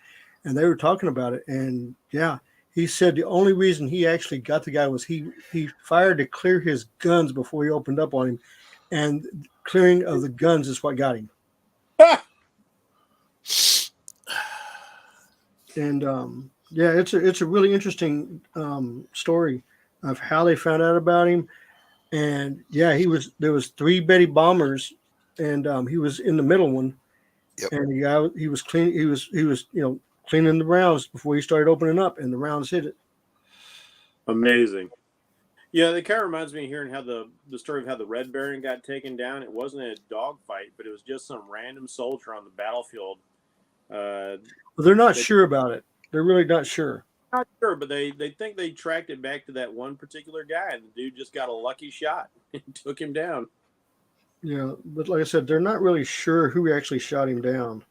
and they were talking about it. And yeah, he said the only reason he actually got the guy was he fired to clear his guns before he opened up on him, and clearing of the guns is what got him. And yeah, it's a really interesting story of how they found out about him. And yeah, there was 3 Betty bombers, and he was in the middle one. Yep. And he was cleaning the rounds before he started opening up, and the rounds hit it. Amazing. Yeah, it kind of reminds me of hearing how the story of how the Red Baron got taken down. It wasn't a dogfight, but it was just some random soldier on the battlefield. Well, they're not sure about it. They're really not sure. Not sure, but they think they tracked it back to that one particular guy, and the dude just got a lucky shot and took him down. Yeah, but like I said, they're not really sure who actually shot him down.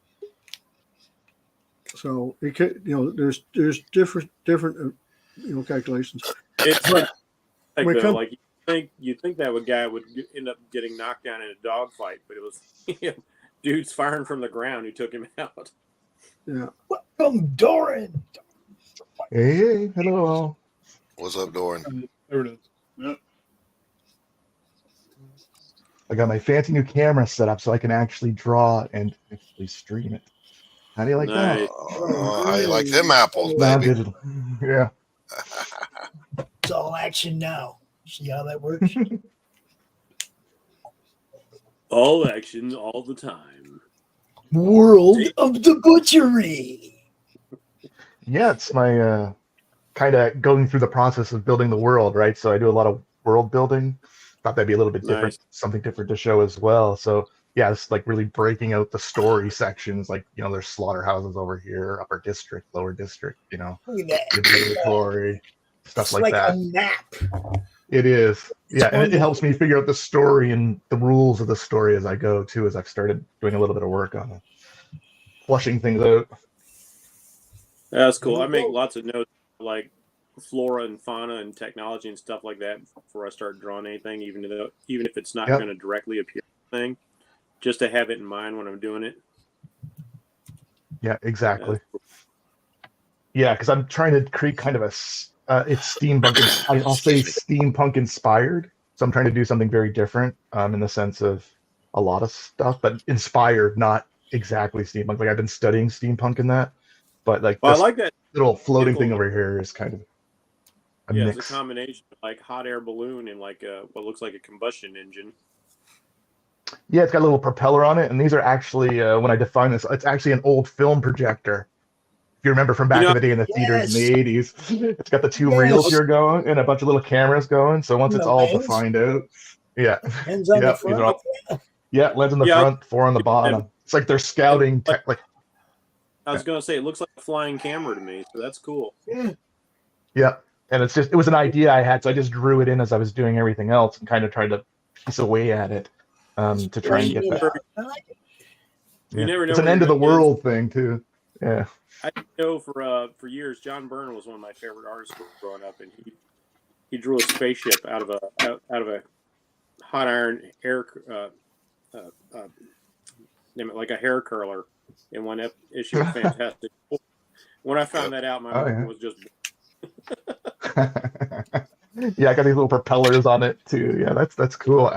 So it could, there's different calculations. It's you think that guy would end up getting knocked down in a dogfight, but it was dudes firing from the ground who took him out. Yeah. Welcome, Doran. Hey, hello. What's up, Doran? There it is. Yep. I got my fancy new camera set up so I can actually draw and actually stream it. How do you like that? Oh, how you like them apples, Now baby? digital. Yeah. It's all action now. See how that works? All action, all the time. World of the Butchery. Yeah, it's my kind of going through the process of building the world, right? So I do a lot of world building. Thought that'd be a little bit different, Nice. something different to show as well. So yeah, it's like really breaking out the story sections. Like, you know, there's slaughterhouses over here, upper district, lower district, you know, Look at that. observatory, stuff It's like like that. a map. It is. Yeah, and it wonderful. helps me figure out the story and the rules of the story as I go too, as I've started doing a little bit of work on it, flushing things out. That's cool. I make lots of notes like flora and fauna and technology and stuff like that before I start drawing anything, even if it's not Yep. going to directly appear in the thing, just to have it in mind when I'm doing it. Yeah, exactly. Yeah, because I'm trying to create kind of it's steampunk. I'll say steampunk inspired. So I'm trying to do something very different in the sense of a lot of stuff, but inspired, not exactly steampunk. Like I've been studying steampunk in that, but like Well, I this like that little floating vehicle. thing over here is kind of a Yeah, mix. it's a combination of like hot air balloon and like what looks like a combustion engine. Yeah, it's got a little propeller on it, and these are actually when I define this, it's actually an old film projector. If you remember from back in the day in the theaters in the 80s, it's got the two reels here going and a bunch of little cameras going. So once And it's the all lens. defined out, yeah, Lens on the these front. are all, yeah, lens on the Yeah, front, four on the bottom. It's like they're scouting, like I was going to say, it looks like a flying camera to me, so that's cool. yeah, and it was an idea I had, so I just drew it in as I was doing everything else and kind of tried to piece away at it to try and get that. I like it. Yeah. You never know It's an where end of the you're gonna world thing too. Yeah. I know for years, John Byrne was one of my favorite artists growing up, and he drew a spaceship out of a hot iron air name it like a hair curler in one issue of Fantastic Four. When I found that out, my mind was just Yeah, I got these little propellers on it too. Yeah, that's cool.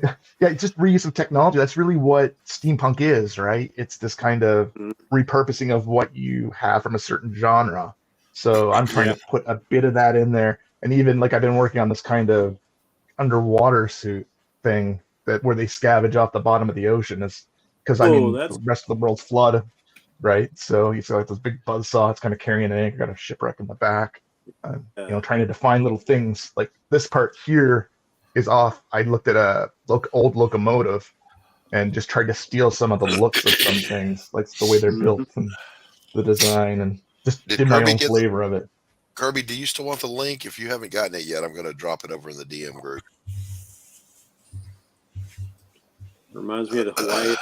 Yeah, it's just reuse of technology. That's really what steampunk is, right? It's this kind of repurposing of what you have from a certain genre. So I'm trying to put a bit of that in there. And even like I've been working on this kind of underwater suit thing where they scavenge off the bottom of the ocean, is because the rest of the world's flood, right? So you see like this big buzzsaw, it's kind of carrying an anchor, got a shipwreck in the back. Trying to define little things like this part here is off. I looked at a old locomotive and just tried to steal some of the looks of some things, like the way they're built and the design, and just did my own flavor of it. Kirby, do you still want the link? If you haven't gotten it yet, I'm going to drop it over in the DM group. reminds me of the Hawaii.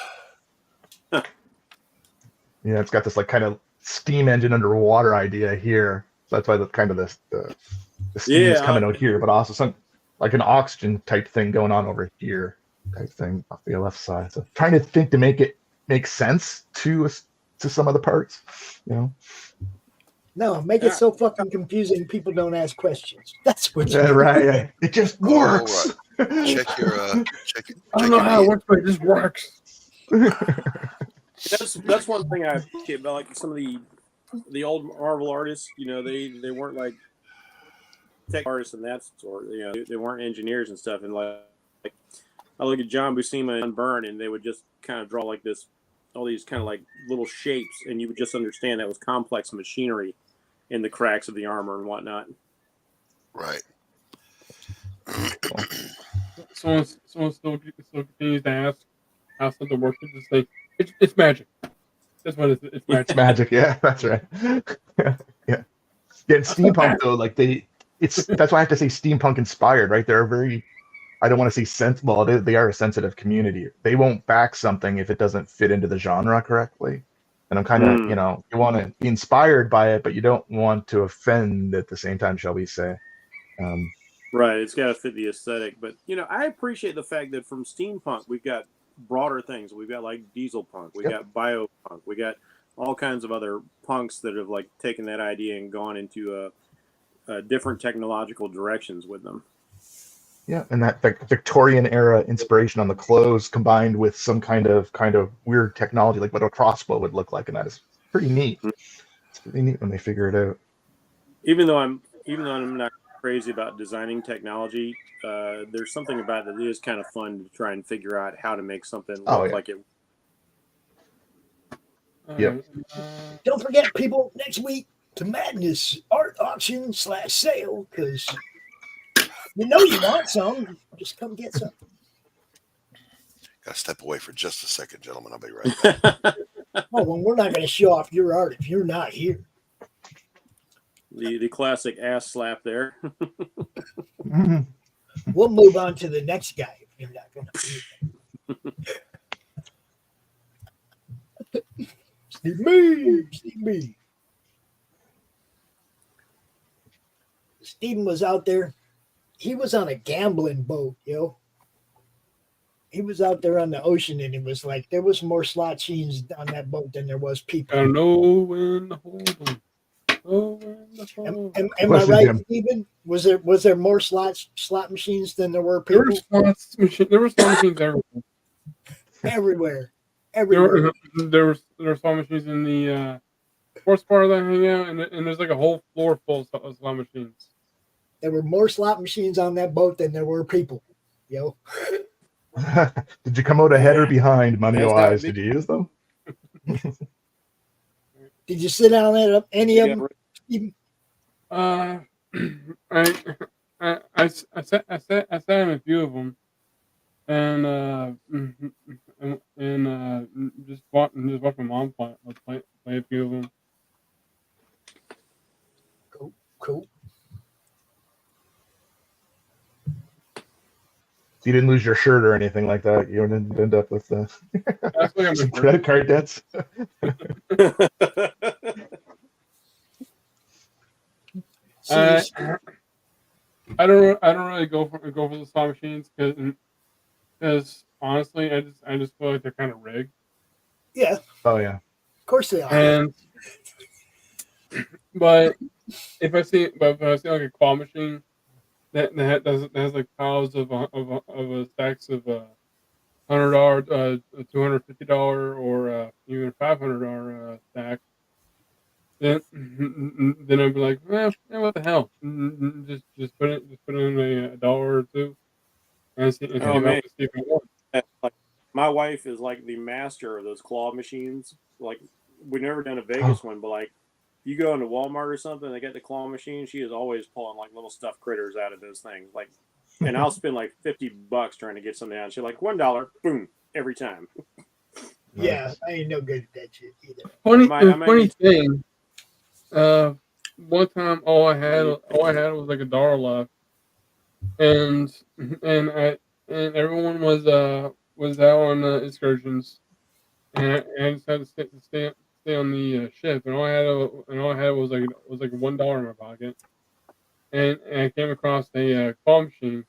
Yeah, it's got this like kind of steam engine underwater idea here. So that's why the kind of the steam is coming out here, but also some like an oxygen type thing going on over here type thing off the left side. So trying to think to make it make sense to some of the parts, No, make it so fucking confusing people don't ask questions. That's what you right. Yeah. It just works. Check your check. I don't know how it works, but it just works. That's one thing I appreciate about like some of the old Marvel artists. They weren't like tech artists and that sort. They weren't engineers and stuff. And like I look at John Buscema and Byrne, and they would just kind of draw like all these kind of like little shapes, and you would just understand that was complex machinery in the cracks of the armor and whatnot. Right. Someone still continues to ask how something works. Just say it's magic. That's what it's magic. It's magic. Yeah, that's right. Yeah. Steampunk though, like that's why I have to say steampunk inspired, right? They're very, I don't want to say they are a sensitive community. They won't back something if it doesn't fit into the genre correctly. And I'm kind of, you want to be inspired by it, but you don't want to offend at the same time, shall we say. Right, it's got to fit the aesthetic. But, I appreciate the fact that from steampunk, we've got broader things. We've got like diesel punk, we got bio punk, we got all kinds of other punks that have like taken that idea and gone into different technological directions with them. Yeah, and that Victorian era inspiration on the clothes combined with some kind of weird technology, like what a crossbow would look like, and that is pretty neat. It's pretty neat when they figure it out. Even though I'm not crazy about designing technology, there's something about it that is kind of fun to try and figure out how to make something look like it. Yep. Don't forget, people, next week to Madness art auction /sale, because you know you want some. Just come get some. Got to step away for just a second, gentlemen. I'll be right back. Oh, well, we're not going to show off your art if you're not here. The classic ass slap there. We'll move on to the next guy if you're not going to. Steve B. Steven was out there. He was on a gambling boat, yo. He was out there on the ocean, and it was like there was more slot machines on that boat than there was people. I know when to hold them. Am I right, Stephen? Was there more slot machines than there were people? There were slot machines everywhere. There were slot machines in the sports bar that I hang out, and there's like a whole floor full of slot machines. There were more slot machines on that boat than there were people, yo. Did you come out ahead or behind, money-wise? Did you use them? Did you sit down at any of them? I sat in a few of them, and just watch my mom play a few of them. Cool. So you didn't lose your shirt or anything like that. You didn't end up with some credit card debts. I don't really go for the slot machines because honestly I just feel like they're kind of rigged. Yeah. Oh yeah. Of course they are. But if I see like a claw machine that has like piles of stacks of $100, $250, or even $500 stack, then I'd be like, what the hell? Just put in a dollar or two, and see if it works. Like, my wife is like the master of those claw machines. Like, we've never done a Vegas one, but like, you go into Walmart or something, they got the claw machine. She is always pulling like little stuffed critters out of those things. Like, and I'll spend like $50 trying to get something out. She's like, $1, boom, every time. Yeah, I ain't no good at that shit either. Funny thing. One time, all I had was like $1 left, and everyone was out on excursions, and I just had to stay on the ship, and all I had was like $1 in my pocket, and I came across a claw machine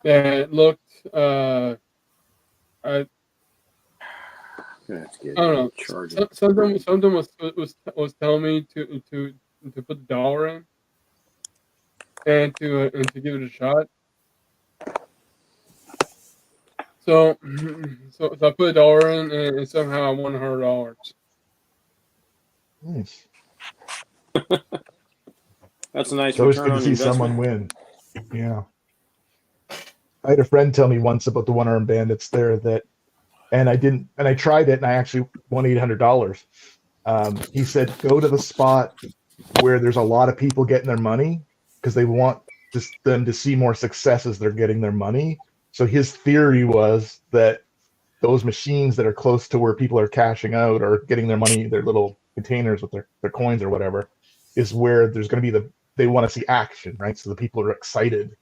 that looked I don't know. Something was telling me to put the dollar in and to give it a shot. So I put $1 in, and somehow I won $100. Nice. That's a nice. It's always good to see someone win. Yeah. I had a friend tell me once about the one-armed bandits there and I tried it, and I actually won $800. He said, go to the spot where there's a lot of people getting their money because they want them to see more success as they're getting their money. So his theory was that those machines that are close to where people are cashing out or getting their money, their little containers with their coins or whatever, is where there's going to be they want to see action, right? So the people are excited.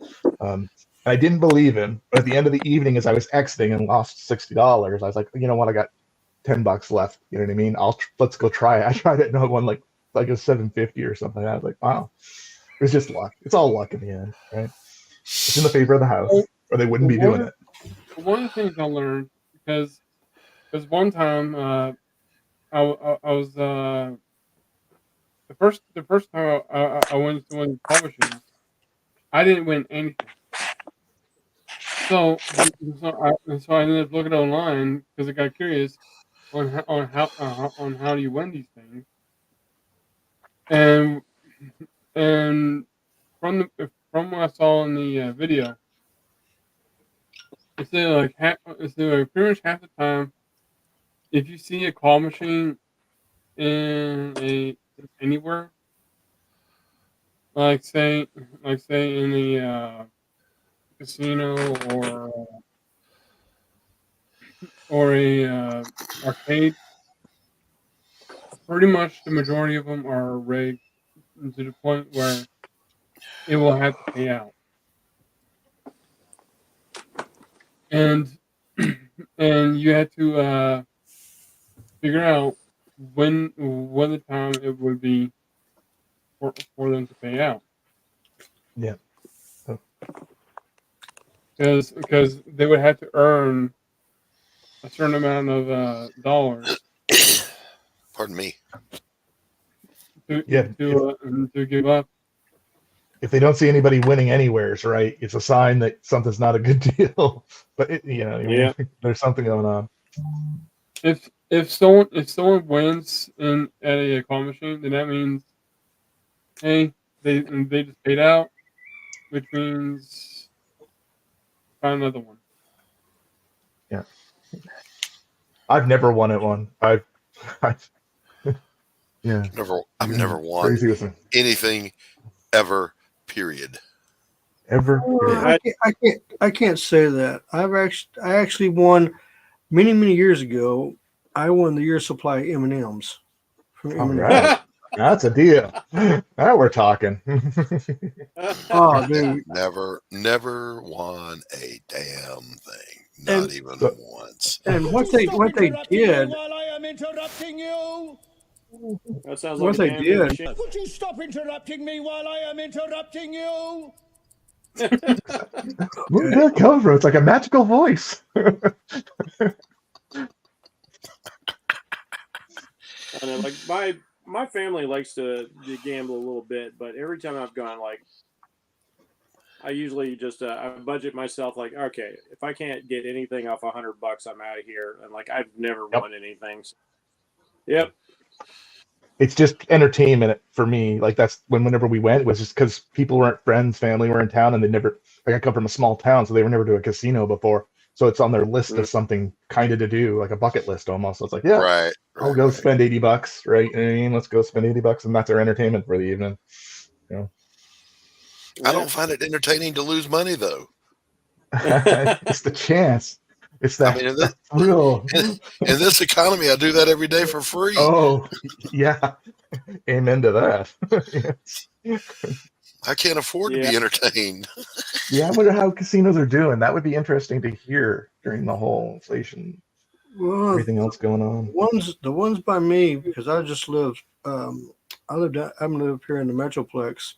I didn't believe him. But at the end of the evening, as I was exiting and lost $60, I was like, you know what? I got $10 left. You know what I mean? Let's go try it. I tried it, and I won like a $750 or something. I was like, wow. It was just luck. It's all luck in the end, right? It's in the favor of the house, or they wouldn't be doing it. one of the things I learned because one time I was the first time I went to one of the publishing, I didn't win anything. So I ended up looking online because I got curious on how do you win these things, and from what I saw in the video, it's like pretty much half the time, if you see a claw machine anywhere, like say in the casino or a arcade, pretty much the majority of them are rigged to the point where it will have to pay out. And you had to figure out when the time it would be for them to pay out. Yeah. Because they would have to earn a certain amount of dollars. Pardon me. To give up. If they don't see anybody winning anywheres, right, it's a sign that something's not a good deal. But there's something going on. If someone wins at a claw machine, then that means, hey, they just paid out, which means find another one. Yeah. I've never won at one. I've never won anything ever. Period. Ever. I can't say that. I actually won many years ago. I won the year supply M&Ms from M&Ms. Right. That's a deal. Now we're talking. Oh, dude. Never won a damn thing. Not even once. And what they did. While I am interrupting you. That sounds What like they did. Would you stop interrupting me while I am interrupting you? Where did that come from? It's like a magical voice. I know, like my family likes to gamble a little bit, but every time I've gone, like, I usually just I budget myself like, okay, if I can't get anything off $100, I'm out of here. And like I've never won anything. So, yep. It's just entertainment for me. Like that's whenever we went, it was just because people weren't friends, family were in town, and they never. Like I come from a small town, so they were never to a casino before. So it's on their list of something kind of to do, like a bucket list almost. So it's like, yeah, right. I'll go spend $80, right? You know what I mean? Let's go spend $80, and that's our entertainment for the evening. You know? I don't find it entertaining to lose money though. It's the chance. It's that, real. In this economy, I do that every day for free. Oh, yeah. Amen to that. I can't afford to be entertained. Yeah, I wonder how casinos are doing. That would be interesting to hear during the whole inflation. Everything else going on. The ones by me, because I just lived. I'm lived here in the Metroplex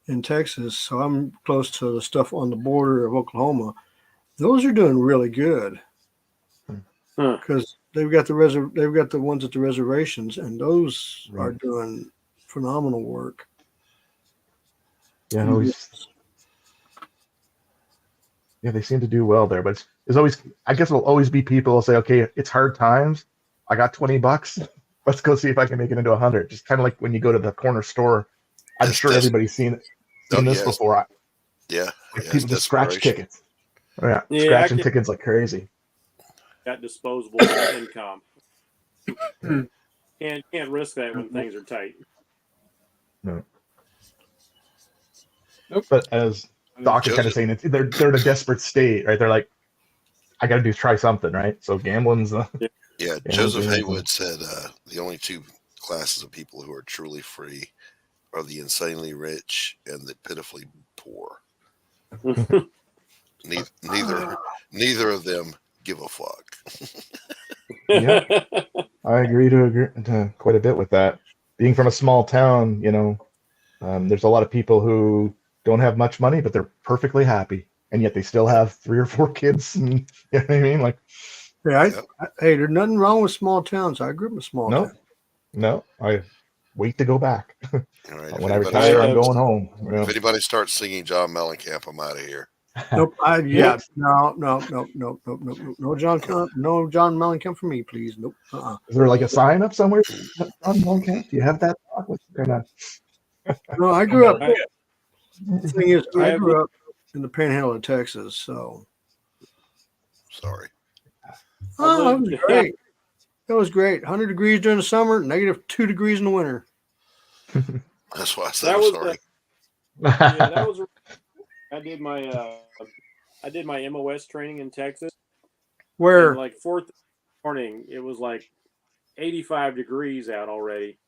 in Texas, so I'm close to the stuff on the border of Oklahoma. Those are doing really good because they've got the ones at the reservations, and those are doing phenomenal work. Yeah, they seem to do well there, but there's always, I guess, there'll always be people who'll say, okay, it's hard times. I got $20. Let's go see if I can make it into 100. Just kind of like when you go to the corner store. I'm sure everybody's seen this before. Yeah, people just scratch tickets. Oh, yeah, scratching tickets like crazy. Got disposable income. Can't risk that when things are tight. No. But as Doc is kind of saying, they're in a desperate state, right? They're like, I got to try something, right? So gambling's yeah. Joseph Haywood said the only two classes of people who are truly free are the insanely rich and the pitifully poor. Neither of them give a fuck. Yeah, I agree to quite a bit with that. Being from a small town, there's a lot of people who don't have much money, but they're perfectly happy. and yet they still have 3 or 4 kids. And you know what I mean? Like, yeah, hey, there's nothing wrong with small towns. I grew up in a small town. No, I wait to go back. All right, When I retire, I'm going home. If anybody starts singing John Mellencamp, I'm out of here. Nope. No, John Mellencamp for me, please. Nope. Is there like a sign up somewhere? On Mellencamp? Do you have that? No, I grew up. The thing is, I grew up in the Panhandle of Texas, so. Sorry. Oh, that was great. That was great. 100 degrees during the summer, -2 degrees in the winter. That's why I said I'm sorry. That was. I did my MOS training in Texas. Where? And like 4th morning, it was like 85 degrees out already,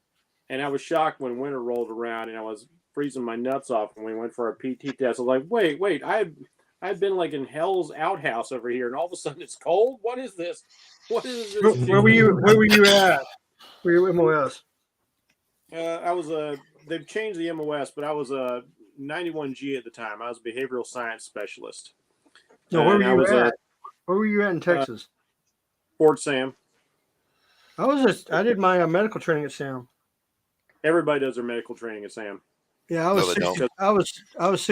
and I was shocked when winter rolled around, and I was freezing my nuts off when we went for our PT test. I was like, wait, I've been like in hell's outhouse over here, and all of a sudden it's cold. What is this? What is this? Where were you at? Were you MOS? I was they've changed the MOS, but I was a 91G at the time. I was a behavioral science specialist. No, where were you at? Where were you at in Texas? Fort Sam. I did my medical training at Sam. Everybody does their medical training at Sam. Yeah, I was 60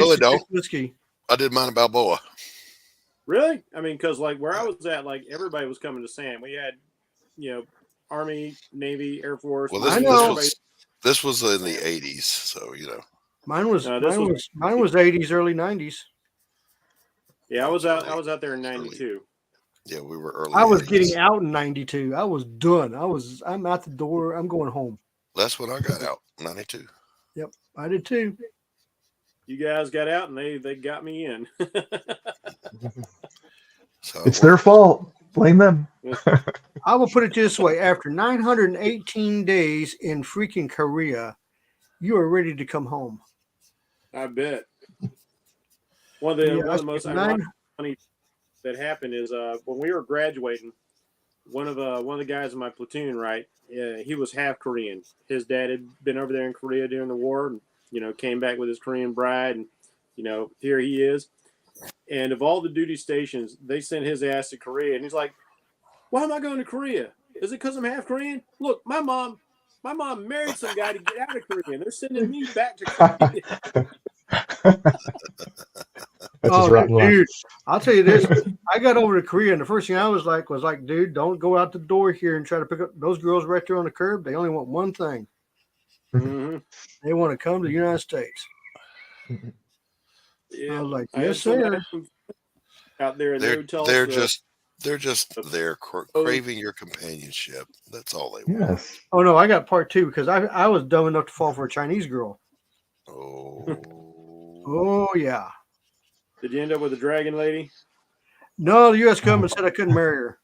No, they don't. whiskey. I did mine at Balboa. Really? I mean, because like where I was at, like everybody was coming to Sam. We had, Army, Navy, Air Force. Well, this was in the 80s, so Mine was 80s, early 90s. Yeah, I was out there in 92. Yeah, we were early. I was getting out in 92. I was done. I'm out the door. I'm going home. That's when I got out, 92. Yep, I did too. You guys got out and they got me in. It's their fault. Blame them. I will put it this way. After 918 days in freaking Korea, you are ready to come home. I bet. One of the most ironic funny that happened is when we were graduating, one of the guys in my platoon, right? He was half Korean. His dad had been over there in Korea during the war, and came back with his Korean bride, and here he is. And of all the duty stations, they sent his ass to Korea, and he's like, "Why am I going to Korea? Is it because I'm half Korean? Look, my mom married some guy to get out of Korea, and they're sending me back to Korea." Dude, I'll tell you this. I got over to Korea, and the first thing I was like, dude, don't go out the door here and try to pick up those girls right there on the curb. They only want one thing. Mm-hmm. They want to come to the United States. Yeah, I was like, yes, sir. Out there, they're just there craving your companionship. That's all they want. Yes. Oh no, I got part 2 because I was dumb enough to fall for a Chinese girl. Oh yeah. Did you end up with a dragon lady? No, the U.S. government said I couldn't marry her.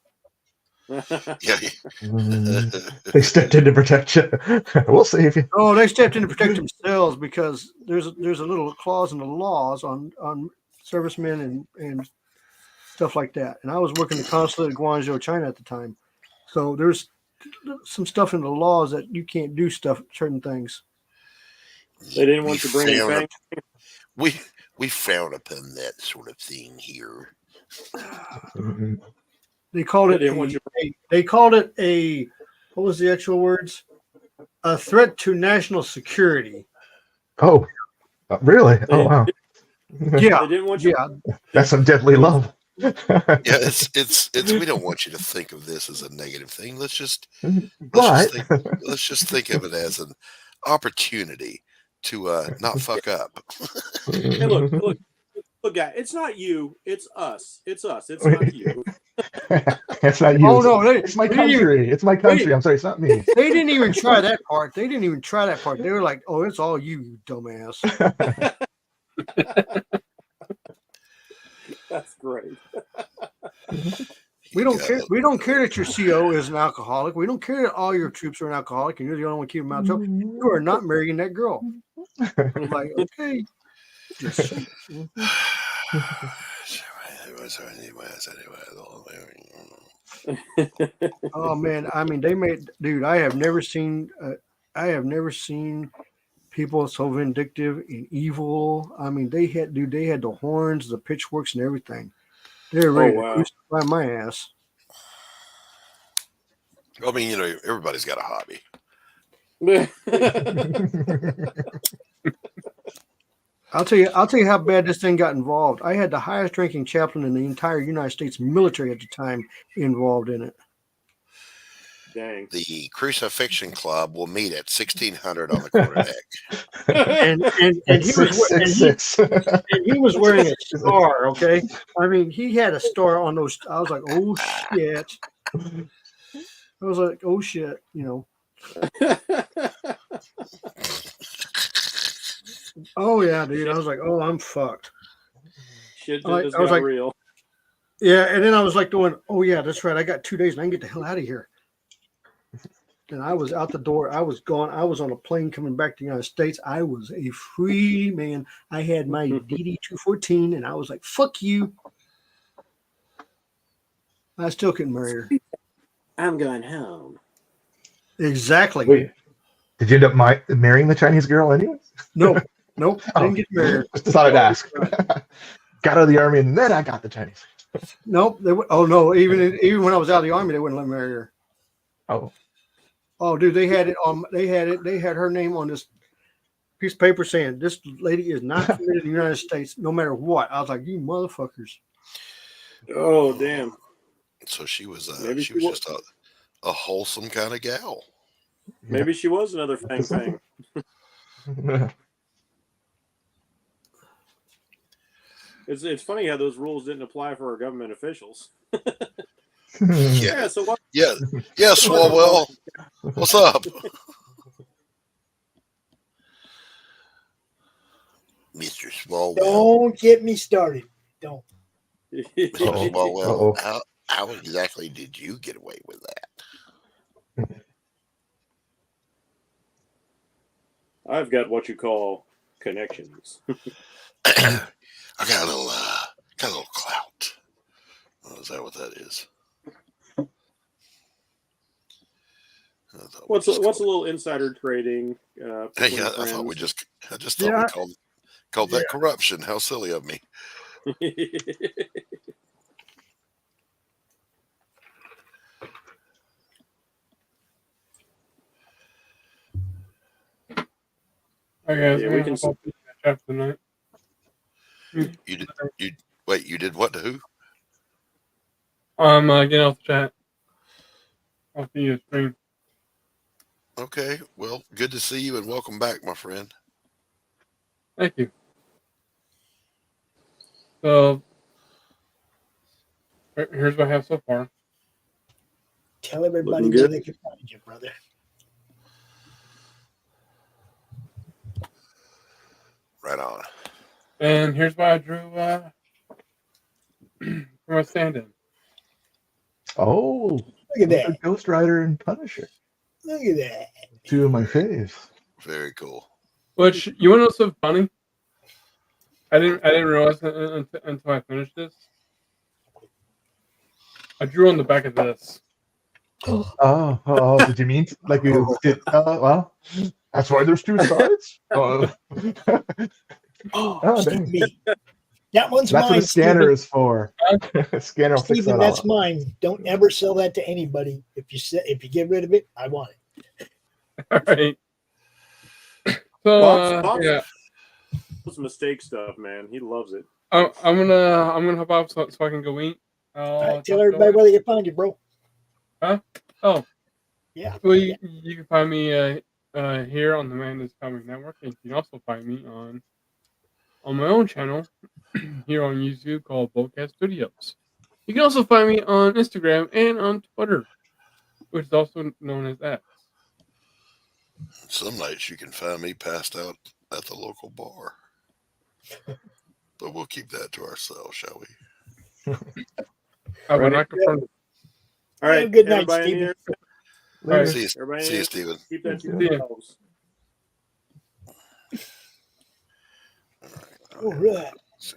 They stepped in to protect you. We'll save you. Oh, they stepped in to protect themselves because there's a little clause in the laws on servicemen and stuff like that. And I was working the consulate of Guangzhou, China at the time, so there's some stuff in the laws that you can't do certain things. They didn't want to bring it back. We frown upon that sort of thing here. They called it a what was the actual words? A threat to national security. Oh, really? Oh, wow. Yeah. They didn't want you. Yeah. That's some deadly love. Yeah, it's we don't want you to think of this as a negative thing. Let's just think of it as an opportunity to not fuck up. Hey, look, guy. It's not you. It's us. It's us. It's not you. It's not you. Oh no, it's my country. It's my country. I'm sorry, it's not me. They didn't even try that part. They were like, "Oh, it's all you dumbass." That's great. We don't care. We don't care that your CO is an alcoholic. We don't care that all your troops are an alcoholic, and you're the only one keeping them out. You are not marrying that girl. I'm like, okay. Oh man, I mean, they made, dude. I have never seen people so vindictive and evil. I mean, they had the horns, the pitchforks, and everything. They were ready to crucify my ass. I mean, you know, everybody's got a hobby. I'll tell you how bad this thing got involved. I had the highest ranking chaplain in the entire United States military at the time involved in it. Dang. The Crucifixion Club will meet at 1600 on the quarterdeck. and he was wearing a star. Okay, I mean, he had a star on those. I was like, oh shit. I was like, oh shit, you know. Oh yeah, dude. I was like, oh, I'm fucked. Shit I just was got like, real. Yeah, and then I was like doing, oh yeah, that's right. I got 2 days and I can get the hell out of here. And I was out the door. I was gone. I was on a plane coming back to the United States. I was a free man. I had my DD-214 and I was like, fuck you. I still couldn't marry her. I'm going home. Exactly. Wait, did you end up marrying the Chinese girl anyway? No, nope. Didn't get married. Just thought I'd ask. Got out of the army and then I got the Chinese. Nope. Oh no. Even when I was out of the army, they wouldn't let me marry her. Oh, dude, they had it on. They had her name on this piece of paper saying this lady is not committed in the United States, no matter what. I was like, you motherfuckers. Oh damn. So she was. Maybe she was just a wholesome kind of gal. Maybe she was another Fang Fang. It's funny how those rules didn't apply for our government officials. Yeah. So what? Yeah. Swalwell. What's up, Mr. Swalwell? Don't get me started. Don't. Mr. Swalwell, how exactly did you get away with that? I've got what you call connections. I got a little clout. Oh, is that what that is? What's a little insider trading? Hey, I thought we just we called that corruption. How silly of me. Okay, we can chat tonight. You did what to who? Getting off the chat. Off the stream. Okay, well, good to see you and welcome back, my friend. Thank you. So, here's what I have so far. Tell everybody where they can find you, brother. Right on. And here's what I drew for my stand-in. Oh, look at that. Ghost Rider and Punisher. Look at that. Two of my faves. Very cool. Which, you want to know something funny? I didn't realize until I finished this. I drew on the back of this. Oh, did you mean like you did? Well, that's why there's two sides. Me. That one's that's mine. what a scanner Steven. is for. Scanner will fix Steven, that that's all. mine. Don't ever sell that to anybody. If you get rid of it, I want it. All right. So yeah, It's mistake stuff, man. He loves it. I'm gonna hop off so I can go eat. Right, tell everybody where they can find you, bro. Huh? Oh, yeah. Well, you can find me here on the Manda's Comic Network, and you can also find me on my own channel here on YouTube called boldcatstudios. You can also find me on Instagram and on Twitter, which is also known as X. Some nights you can find me passed out at the local bar. But we'll keep that to ourselves, shall we? I would like to All right. Good night, everybody in Steven. here? All right. Everybody See in you, here? Steven. Keep that to See ya. yourselves. All right. Let's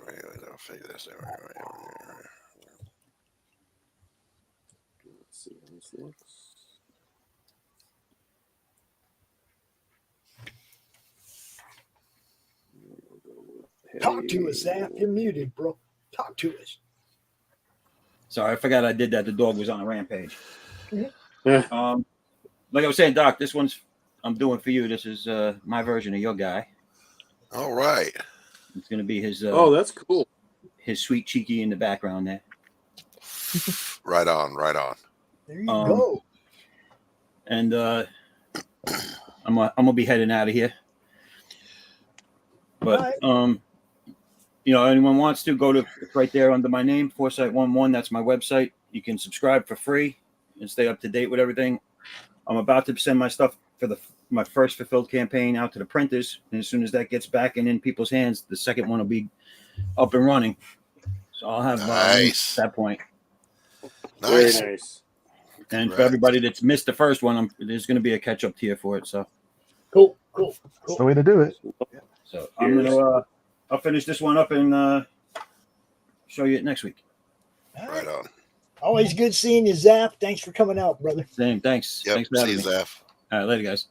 see how this looks. Talk to us, Zap. You're muted, bro. Talk to us. Sorry, I forgot I did that. The dog was on a rampage. Mm-hmm. Like I was saying, Doc, this one's I'm doing for you. This is my version of your guy. All right. It's gonna be his. Oh, that's cool. His sweet cheeky in the background there. Right on, right on. There you go. And I'm gonna be heading out of here. But anyone wants to go to right there under my name, Foresight11. That's my website. You can subscribe for free and stay up to date with everything. I'm about to send my stuff for my first fulfilled campaign out to the printers, and as soon as that gets back and in people's hands, the second one will be up and running. So I'll have at that point. Nice. Very nice. And for everybody that's missed the first one, there's going to be a catch-up tier for it. So cool. That's the way to do it. So I'm gonna I'll finish this one up and show you it next week. Right on. Always good seeing you, Zap. Thanks for coming out, brother. Same. Thanks. Yep. Thanks for having See you, me. Zaf. All right, later, guys.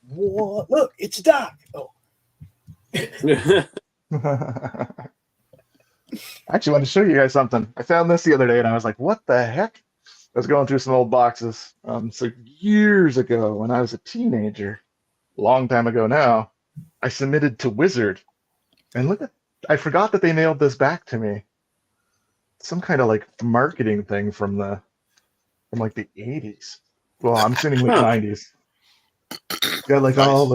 What? Look, it's Doc. Oh. I actually wanted to show you guys something. I found this the other day, and I was like, "What the heck?" I was going through some old boxes. So years ago, when I was a teenager, a long time ago now, I submitted to Wizard, and I forgot that they mailed this back to me. Some kind of like marketing thing from like the 80s. Well, I'm assuming the 90s. Got like all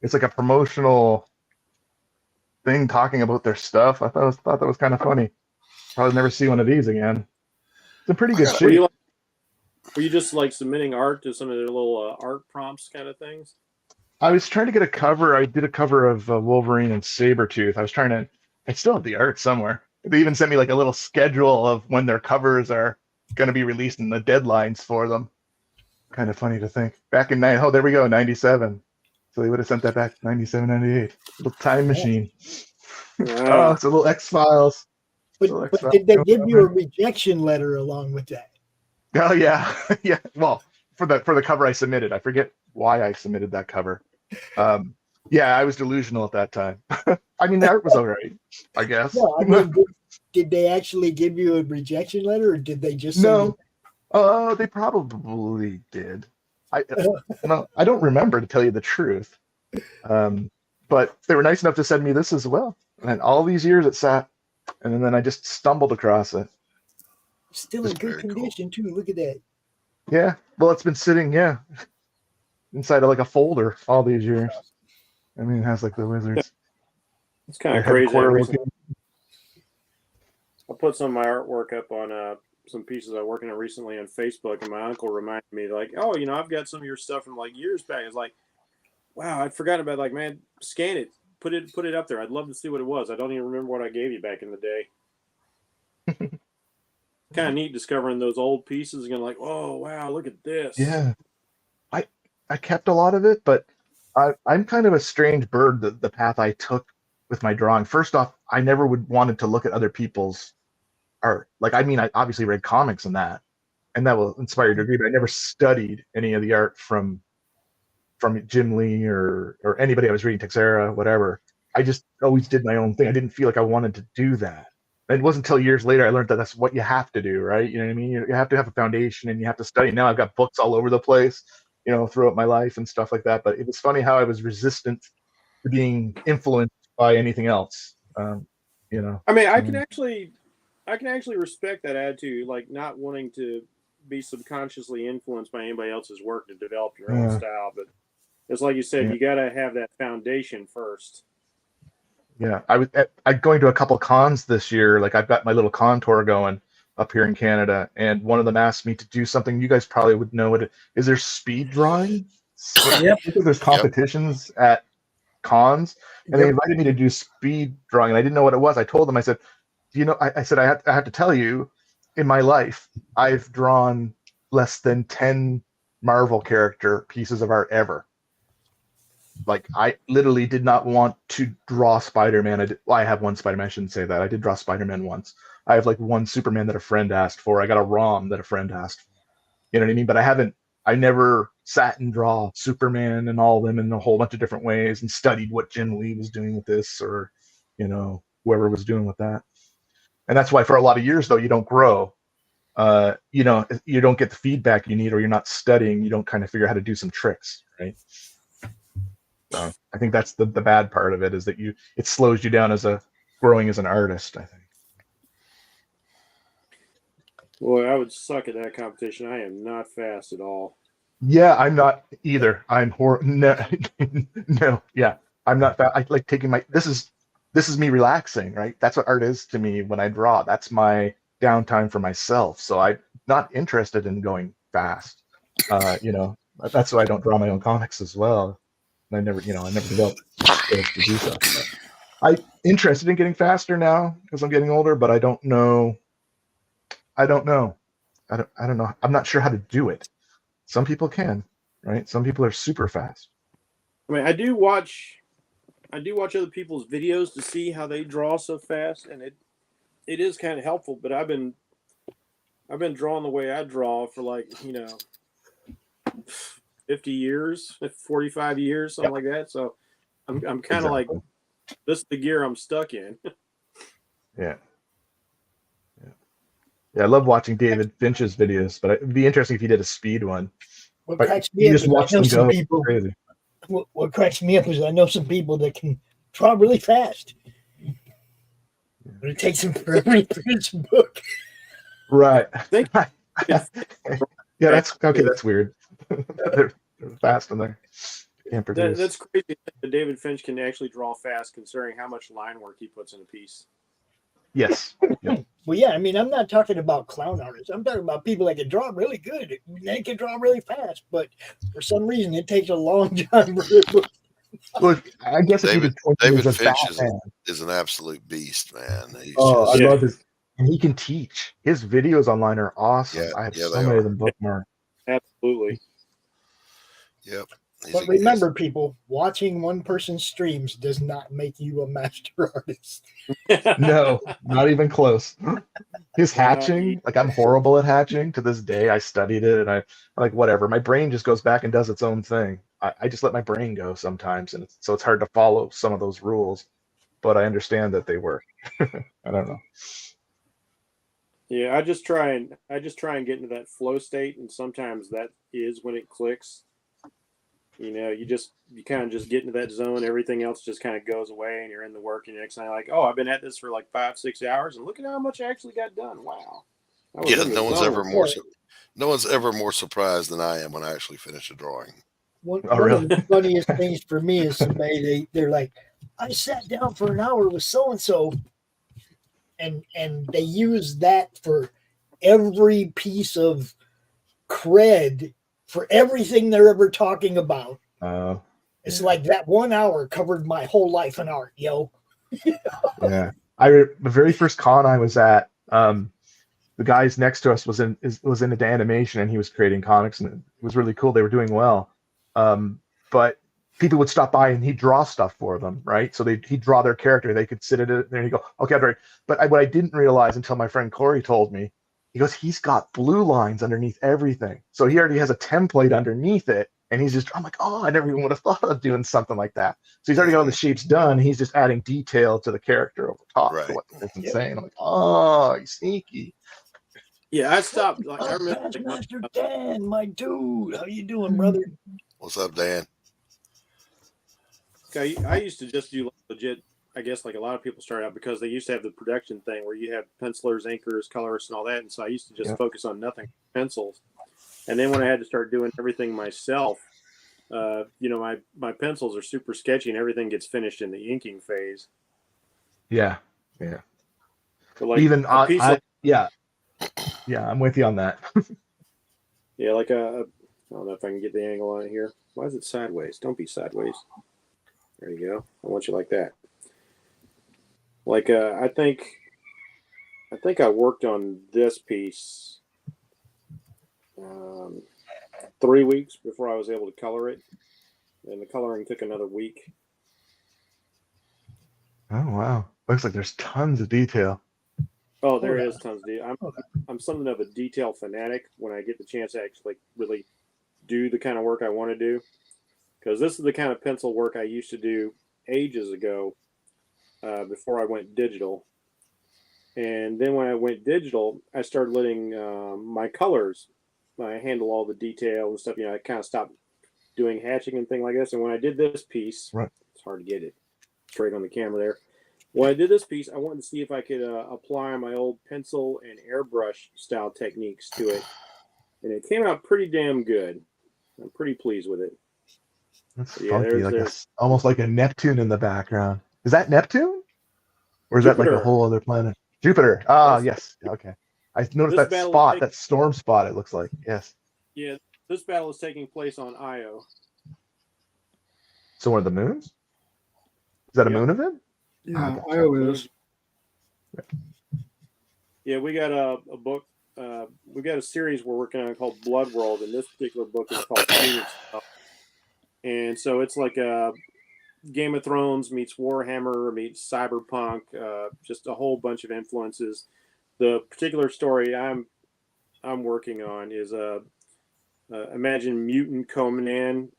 it's like a promotional thing talking about their stuff. I thought that was kind of funny. Probably never see one of these again. It's a pretty good shape. Were you just like submitting art to some of their little art prompts kind of things? I was trying to get a cover. I did a cover of Wolverine and Sabretooth. I still have the art somewhere. They even sent me like a little schedule of when their covers are going to be released and the deadlines for them. Kind of funny to think. Back in there we go, 97. So they would have sent that back 97, 98. Little time machine. Oh, it's a little X-Files. But did they give you a rejection letter along with that? Oh yeah, yeah. Well, for the cover I submitted, I forget why I submitted that cover. Yeah, I was delusional at that time. I mean, the art was all right, I guess. No, I mean, did they actually give you a rejection letter, or did they just No. Oh, they probably did. I don't remember, to tell you the truth. But they were nice enough to send me this as well. And all these years it sat, and then I just stumbled across it. Still in good condition too. Look at that. Yeah. Well, it's been sitting, inside of like a folder all these years. I mean, it has like the Wizards. It's kind of crazy. I put some of my artwork up on some pieces I working on recently on Facebook, and my uncle reminded me, like, "Oh, I've got some of your stuff from like years back." It's like, wow, I'd forgotten about it. Like, man, scan it, put it up there. I'd love to see what it was. I don't even remember what I gave you back in the day. Kind of neat discovering those old pieces and going like, oh wow, look at this. Yeah, I kept a lot of it, but I'm kind of a strange bird. The path I took with my drawing. First off, I never wanted to look at other people's art. Like, I mean, I obviously read comics and that will inspire you to agree, but I never studied any of the art from Jim Lee or anybody I was reading, Texera, whatever. I just always did my own thing. I didn't feel like I wanted to do that. And it wasn't until years later I learned that that's what you have to do, right? You know what I mean? You have to have a foundation and you have to study. Now I've got books all over the place, throughout my life and stuff like that. But it was funny how I was resistant to being influenced by anything else. I mean, I can actually respect that attitude, like not wanting to be subconsciously influenced by anybody else's work to develop your own style. But it's like you said, you got to have that foundation first. Yeah, I'm going to a couple cons this year. Like, I've got my little con tour going up here in Canada, and one of them asked me to do something. You guys probably would know it. Is there speed drawing? Yep. Because there's competitions at cons, and they invited me to do speed drawing, and I didn't know what it was. I told them, I said, I said, I have to tell you, in my life, I've drawn less than 10 Marvel character pieces of art ever. Like, I literally did not want to draw Spider-Man. I have one Spider-Man. I shouldn't say that. I did draw Spider-Man once. I have like one Superman that a friend asked for. I got a ROM that a friend asked. You know what I mean? But I I never sat and draw Superman and all of them in a whole bunch of different ways and studied what Jim Lee was doing with this, or whoever was doing with that. And that's why for a lot of years though you don't grow. You don't get the feedback you need, or you're not studying. You don't kind of figure out how to do some tricks, right? So I think that's the bad part of it, is that it slows you down growing as an artist, I think. Well, I would suck at that competition. I am not fast at all. Yeah, I'm not either. I'm no, no, yeah, I'm not fast. I like taking this is me relaxing, right? That's what art is to me when I draw. That's my downtime for myself. So I'm not interested in going fast. That's why I don't draw my own comics as well. I never developed skills to do so. I'm interested in getting faster now because I'm getting older, but I don't know. I don't know. I'm not sure how to do it. Some people can, right? Some people are super fast. I mean, I do watch other people's videos to see how they draw so fast, and it is kind of helpful. But I've been drawing the way I draw for 50 years, 45 years, something like that. So I'm kind of like, this is the gear I'm stuck in. Yeah. Yeah, I love watching David Finch's videos, but it'd be interesting if he did a speed one. What But cracks me you up just is watch I know them some go. people. Crazy. What cracks me up is I know some people that can draw really fast, but it takes them forever to finish a book. Right. Yeah, that's okay. That's weird. They're fast and they can't produce. That's crazy that David Finch can actually draw fast, considering how much line work he puts in a piece. Yes. Yep. Well, yeah, I mean, I'm not talking about clown artists. I'm talking about people that can draw really good. They can draw really fast, but for some reason, it takes a long time for their book. Look, I guess David David Finch is an absolute beast, man. I love his, and he can teach. His videos online are awesome. Yeah, I have yeah, so they many are. of them bookmarked. Absolutely. Yep. But remember, people, watching one person's streams does not make you a master artist. No, not even close. His hatching, like I'm horrible at hatching to this day. I studied it and I like whatever. My brain just goes back and does its own thing. I just let my brain go sometimes, and so it's hard to follow some of those rules. But I understand that they work. I don't know. Yeah, I just try and get into that flow state, and sometimes that is when it clicks. You kind of just get into that zone. Everything else just kind of goes away, and you're in the work. And next time, like, oh, I've been at this for like 5-6 hours, and look at how much I actually got done. Wow. Yeah, no one's ever more surprised than I am when I actually finish a drawing. One of the funniest things for me is somebody they're like, I sat down for an hour with so and so, and they use that for every piece of cred for everything they're ever talking about. It's like that 1 hour covered my whole life in art, yo. Yeah, the very first con I was at, the guys next to us was into animation, and he was creating comics, and it was really cool. They were doing well, but people would stop by and he'd draw stuff for them, right? So he'd draw their character. They could sit at it there and he'd go, okay, I'm ready. But what I didn't realize until my friend Corey told me, he goes, he's got blue lines underneath everything. So he already has a template underneath it. And I'm like, oh, I never even would have thought of doing something like that. So he's already got all the shapes done. He's just adding detail to the character over top. Right. It's insane. I'm like, oh, he's sneaky. Yeah, I stopped. Like, I remember Master Dan, my dude. How you doing, brother? What's up, Dan? Okay, I used to just do legit. I guess like a lot of people start out because they used to have the production thing where you have pencilers, inkers, colorists, and all that. And so I used to just focus on nothing pencils. And then when I had to start doing everything myself, my pencils are super sketchy and everything gets finished in the inking phase. Yeah, yeah. But like even yeah, I'm with you on that. Yeah, like I don't know if I can get the angle on it here. Why is it sideways? Don't be sideways. There you go. I want you like that. Like I think I worked on this piece 3 weeks before I was able to color it, and the coloring took another week. Oh wow! Looks like there's tons of detail. Oh, there is tons of detail. I'm something of a detail fanatic when I get the chance to actually really do the kind of work I want to do. Because this is the kind of pencil work I used to do ages ago, before I went digital. And then when I went digital, I started letting my colors handle all the detail and stuff. I kind of stopped doing hatching and things like this. And when I did this piece, it's hard to get it straight on the camera there. When I did this piece, I wanted to see if I could apply my old pencil and airbrush style techniques to it. And it came out pretty damn good. I'm pretty pleased with it. That's funky, almost like a Neptune in the background. Is that Neptune? Or is that like a whole other planet? Jupiter. Ah, yes. Okay. I noticed that spot, that storm spot, it looks like. Yes. Yeah, this battle is taking place on Io. So one of the moons? Is that a moon event? Yeah, Io is. Yeah, we got a book. We got a series we're working on called Blood World, and this particular book is called Phoenix. And so it's like a Game of Thrones meets Warhammer meets Cyberpunk, just a whole bunch of influences. The particular story I'm working on is imagine mutant Conan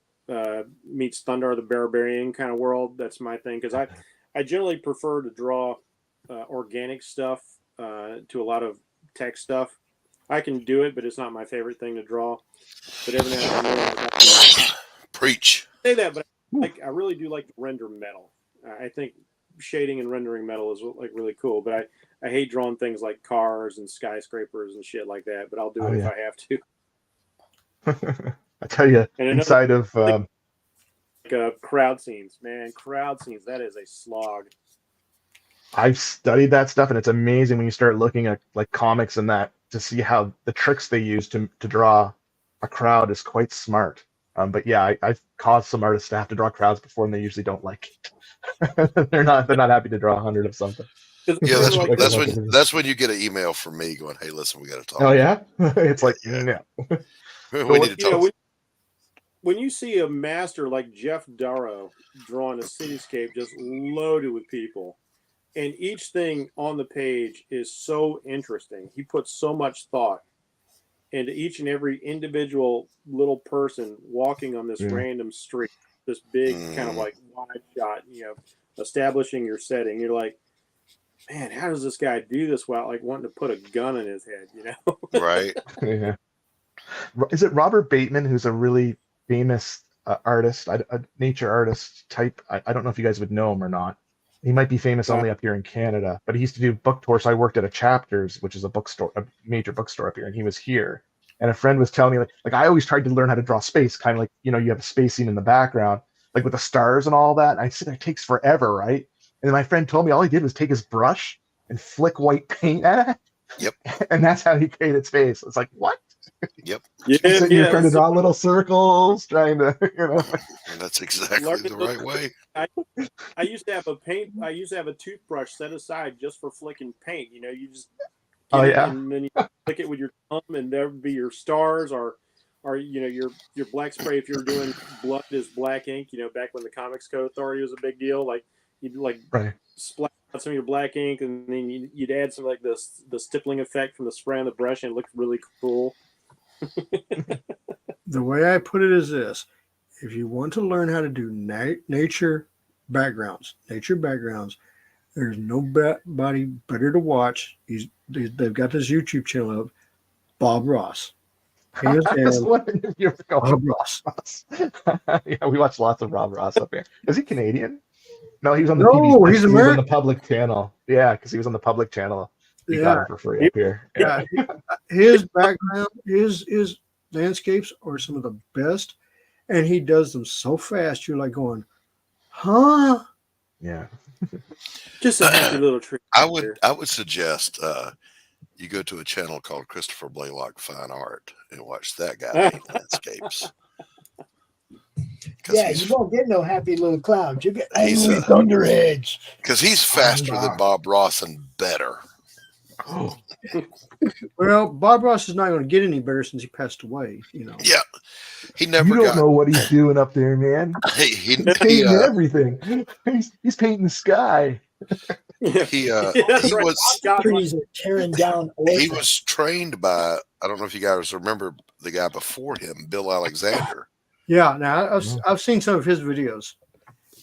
meets Thundar the Barbarian kind of world. That's my thing, because I generally prefer to draw organic stuff to a lot of text stuff. I can do it, but it's not my favorite thing to draw. But every now and then, preach. Say that, but I really do like to render metal. I think shading and rendering metal is like really cool. But I hate drawing things like cars and skyscrapers and shit like that. But I'll do it if I have to. I tell you, inside of crowd scenes, man, crowd scenes. That is a slog. I've studied that stuff, and it's amazing when you start looking at like comics and that to see how the tricks they use to draw a crowd is quite smart. But yeah, I've caused some artists to have to draw crowds before, and they usually don't like it. They're not happy to draw 100 of something. Yeah, that's when you get an email from me going, "Hey, listen, we got to talk." Oh yeah, it's like no. We need to talk. When you see a master like Jeff Darrow drawing a cityscape just loaded with people, and each thing on the page is so interesting, he puts so much thought into each and every individual little person walking on this random street, this big kind of like wide shot, establishing your setting. You're like, man, how does this guy do this without like wanting to put a gun in his head, Right. Yeah. Is it Robert Bateman, who's a really famous artist, a nature artist type? I don't know if you guys would know him or not. He might be famous only up here in Canada, but he used to do book tours. So I worked at a Chapters, which is a bookstore, a major bookstore up here, and he was here. And a friend was telling me, like I always tried to learn how to draw space, kind of like, you have a space scene in the background, like with the stars and all that. And I said, it takes forever, right? And then my friend told me all he did was take his brush and flick white paint at it. Yep. And that's how he created space. It's like, what? Yep. You're trying to draw little circles, trying to, And that's exactly the right way. I used to have a toothbrush set aside just for flicking paint. You just and then you flick it with your thumb, and there would be your stars or your black spray if you're doing blood is black ink. Back when the Comics Code Authority was a big deal, like you'd splash out some of your black ink, and then you'd add some like the stippling effect from the spray on the brush, and it looked really cool. The way I put it is this: if you want to learn how to do nature backgrounds, there's nobody better to watch. They've got this YouTube channel of Bob Ross. Bob Ross. Yeah, we watch lots of Rob Ross up here. Is he Canadian? No, he was on the TV. He's American. He was on the public channel. Yeah, because he was on the public channel. We got him for free up here. Yeah, his background, his landscapes are some of the best, and he does them so fast. You're like going, huh? Yeah. Just a happy little trick. I would suggest you go to a channel called Christopher Blalock Fine Art and watch that guy paint landscapes. Yeah, you won't get no happy little clouds. You get angry thunderheads. Because he's faster than Bob Ross and better. Well, Bob Ross is not going to get any better since he passed away. Yeah, he never. You don't know what he's doing up there, man. He's painting everything. He's painting the sky. He That's he right. was Scott, Trees are tearing down. he was trained by, I don't know if you guys remember the guy before him, Bill Alexander. Yeah, now I've seen some of his videos,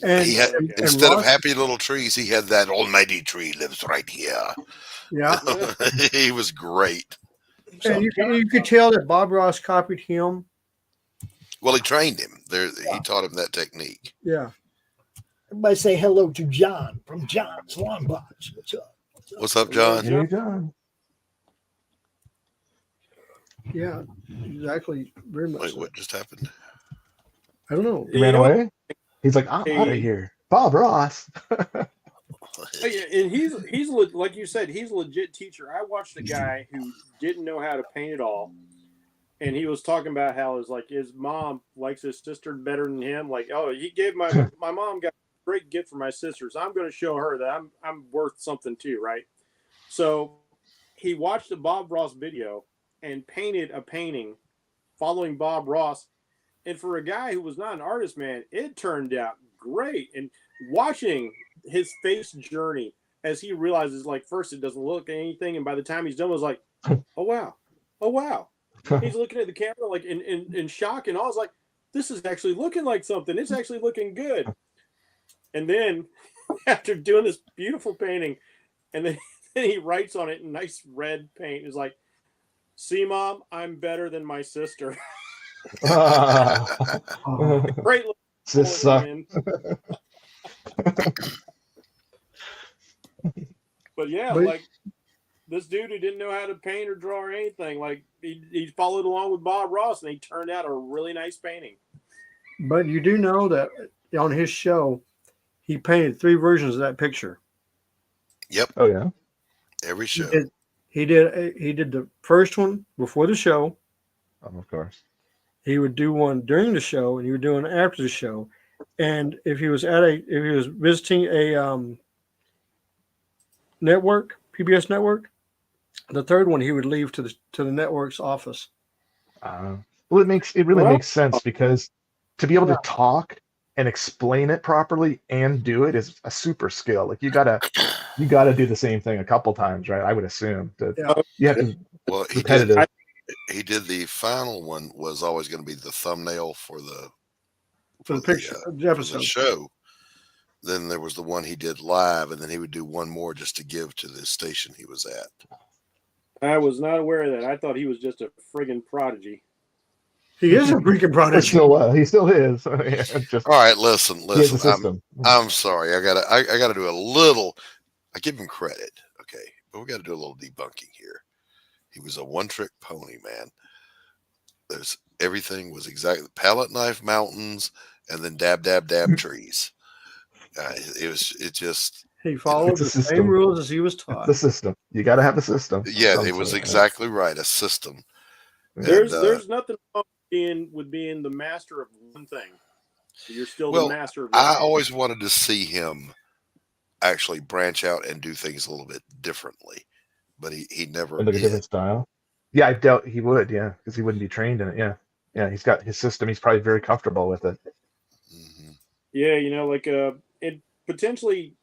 and, He had, and instead of Ross, happy little trees, he had that almighty tree lives right here. yeah, He was great. and you could tell that Bob Ross copied him. Well, he trained him. He taught him that technique. Yeah. Everybody say hello to John from John's Lawn Box. What's up? What's up, John? Hey, John. Yeah, exactly. Very much. Wait, So. what just happened? I don't know. He ran away. He's like, I'm out of here. Bob Ross. And he's like you said, he's a legit teacher. I watched a guy who didn't know how to paint at all, and he was talking about how his mom likes his sister better than him. Like, oh, he gave my mom got a great gift for my sisters. I'm going to show her that I'm worth something too, right? So he watched a Bob Ross video and painted a painting following Bob Ross. And for a guy who was not an artist, man, it turned out great. And watching his face journey as he realizes, like, first it doesn't look anything, and by the time he's done, it was like, oh wow. He's looking at the camera like in shock, and I was like, this is actually looking like something. It's actually looking good. And then after doing this beautiful painting, and then he writes on it in nice red paint, is like, see, Mom, I'm better than my sister. Great. This sucks. But yeah, like this dude who didn't know how to paint or draw or anything, like he followed along with Bob Ross, and he turned out a really nice painting. But you do know that on his show, he painted 3 versions of that picture. Yep. Oh yeah. Every show. He did the first one before the show. Oh, of course. He would do one during the show, and he would do one after the show. And if he was visiting a network, PBS network, the third one he would leave to the network's office. Well, it really makes sense, because to be able to talk and explain it properly and do it is a super skill. Like you gotta do the same thing a couple times, right? I would assume that you have to. Well, repetitive. He did the final one was always going to be the thumbnail for the picture, the episode, the show. Then there was the one he did live, and then he would do one more just to give to the station he was at. I was not aware of that. I thought he was just a friggin' prodigy. He is a freaking prodigy. He still is. All right, listen. I'm sorry. I gotta do a little. I give him credit, okay, but we got to do a little debunking here. He was a one-trick pony, man. Everything was exactly palette knife mountains, and then dab trees. He followed the same rules as he was taught. The system. You got to have a system. Yeah, it was exactly right. A system. There's nothing wrong with being the master of one thing. You're still the master of one I thing. always wanted to see him actually branch out and do things a little bit differently, but he never Like a did. different style. Yeah, I doubt he would. Yeah, because he wouldn't be trained in it. Yeah. He's got his system. He's probably very comfortable with it. Yeah, it potentially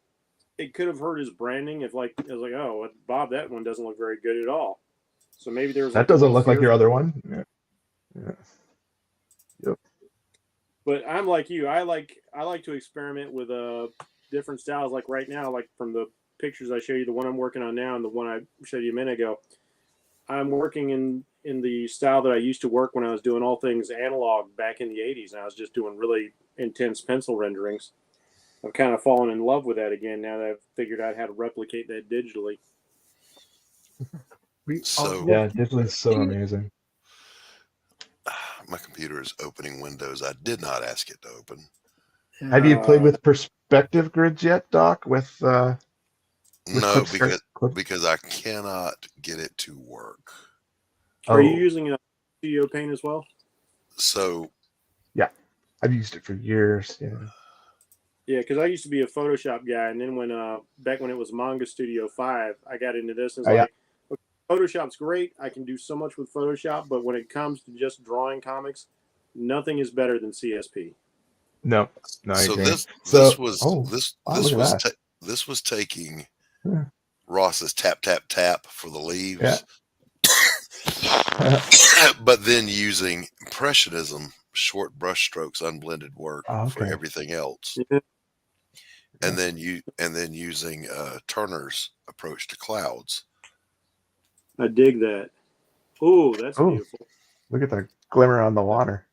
it could have hurt his branding if it was like, oh, Bob, that one doesn't look very good at all. So maybe there's That doesn't look like your other one. Yeah. Yep. But I'm like you. I like to experiment with different styles. Like right now, like from the pictures I showed you, the one I'm working on now and the one I showed you a minute ago, I'm working in the style that I used to work when I was doing all things analog back in the 80s, and I was just doing really intense pencil renderings. I've kind of fallen in love with that again now that I've figured out how to replicate that digitally. Digitally is so amazing. My computer is opening windows I did not ask it to open. Have you played with perspective grids yet, Doc? No, because I cannot get it to work. Are you using a Studio Paint as well? So, yeah, I've used it for years. Yeah, because I used to be a Photoshop guy, and then back when it was Manga Studio 5, I got into this. And it's Photoshop's great. I can do so much with Photoshop, but when it comes to just drawing comics, nothing is better than CSP. No, I so agree. this was taking Ross's tap, tap, tap for the leaves. Yeah. But then using Impressionism, short brush strokes, unblended work for everything else. And then using Turner's approach to clouds. I dig that. Oh, that's beautiful. Look at the glimmer on the water.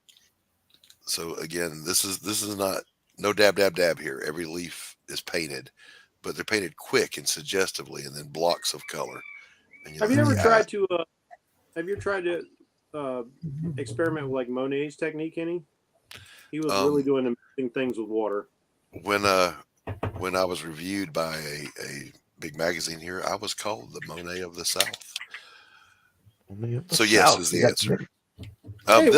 So again, this is not no dab dab dab here. Every leaf is painted, but they're painted quick and suggestively, and then blocks of color. And, Have you ever tried to? Have you tried to experiment with like Monet's technique? Any? He was really doing amazing things with water. When I was reviewed by a big magazine here, I was called the Monet of the South. So yes is the answer. Hey,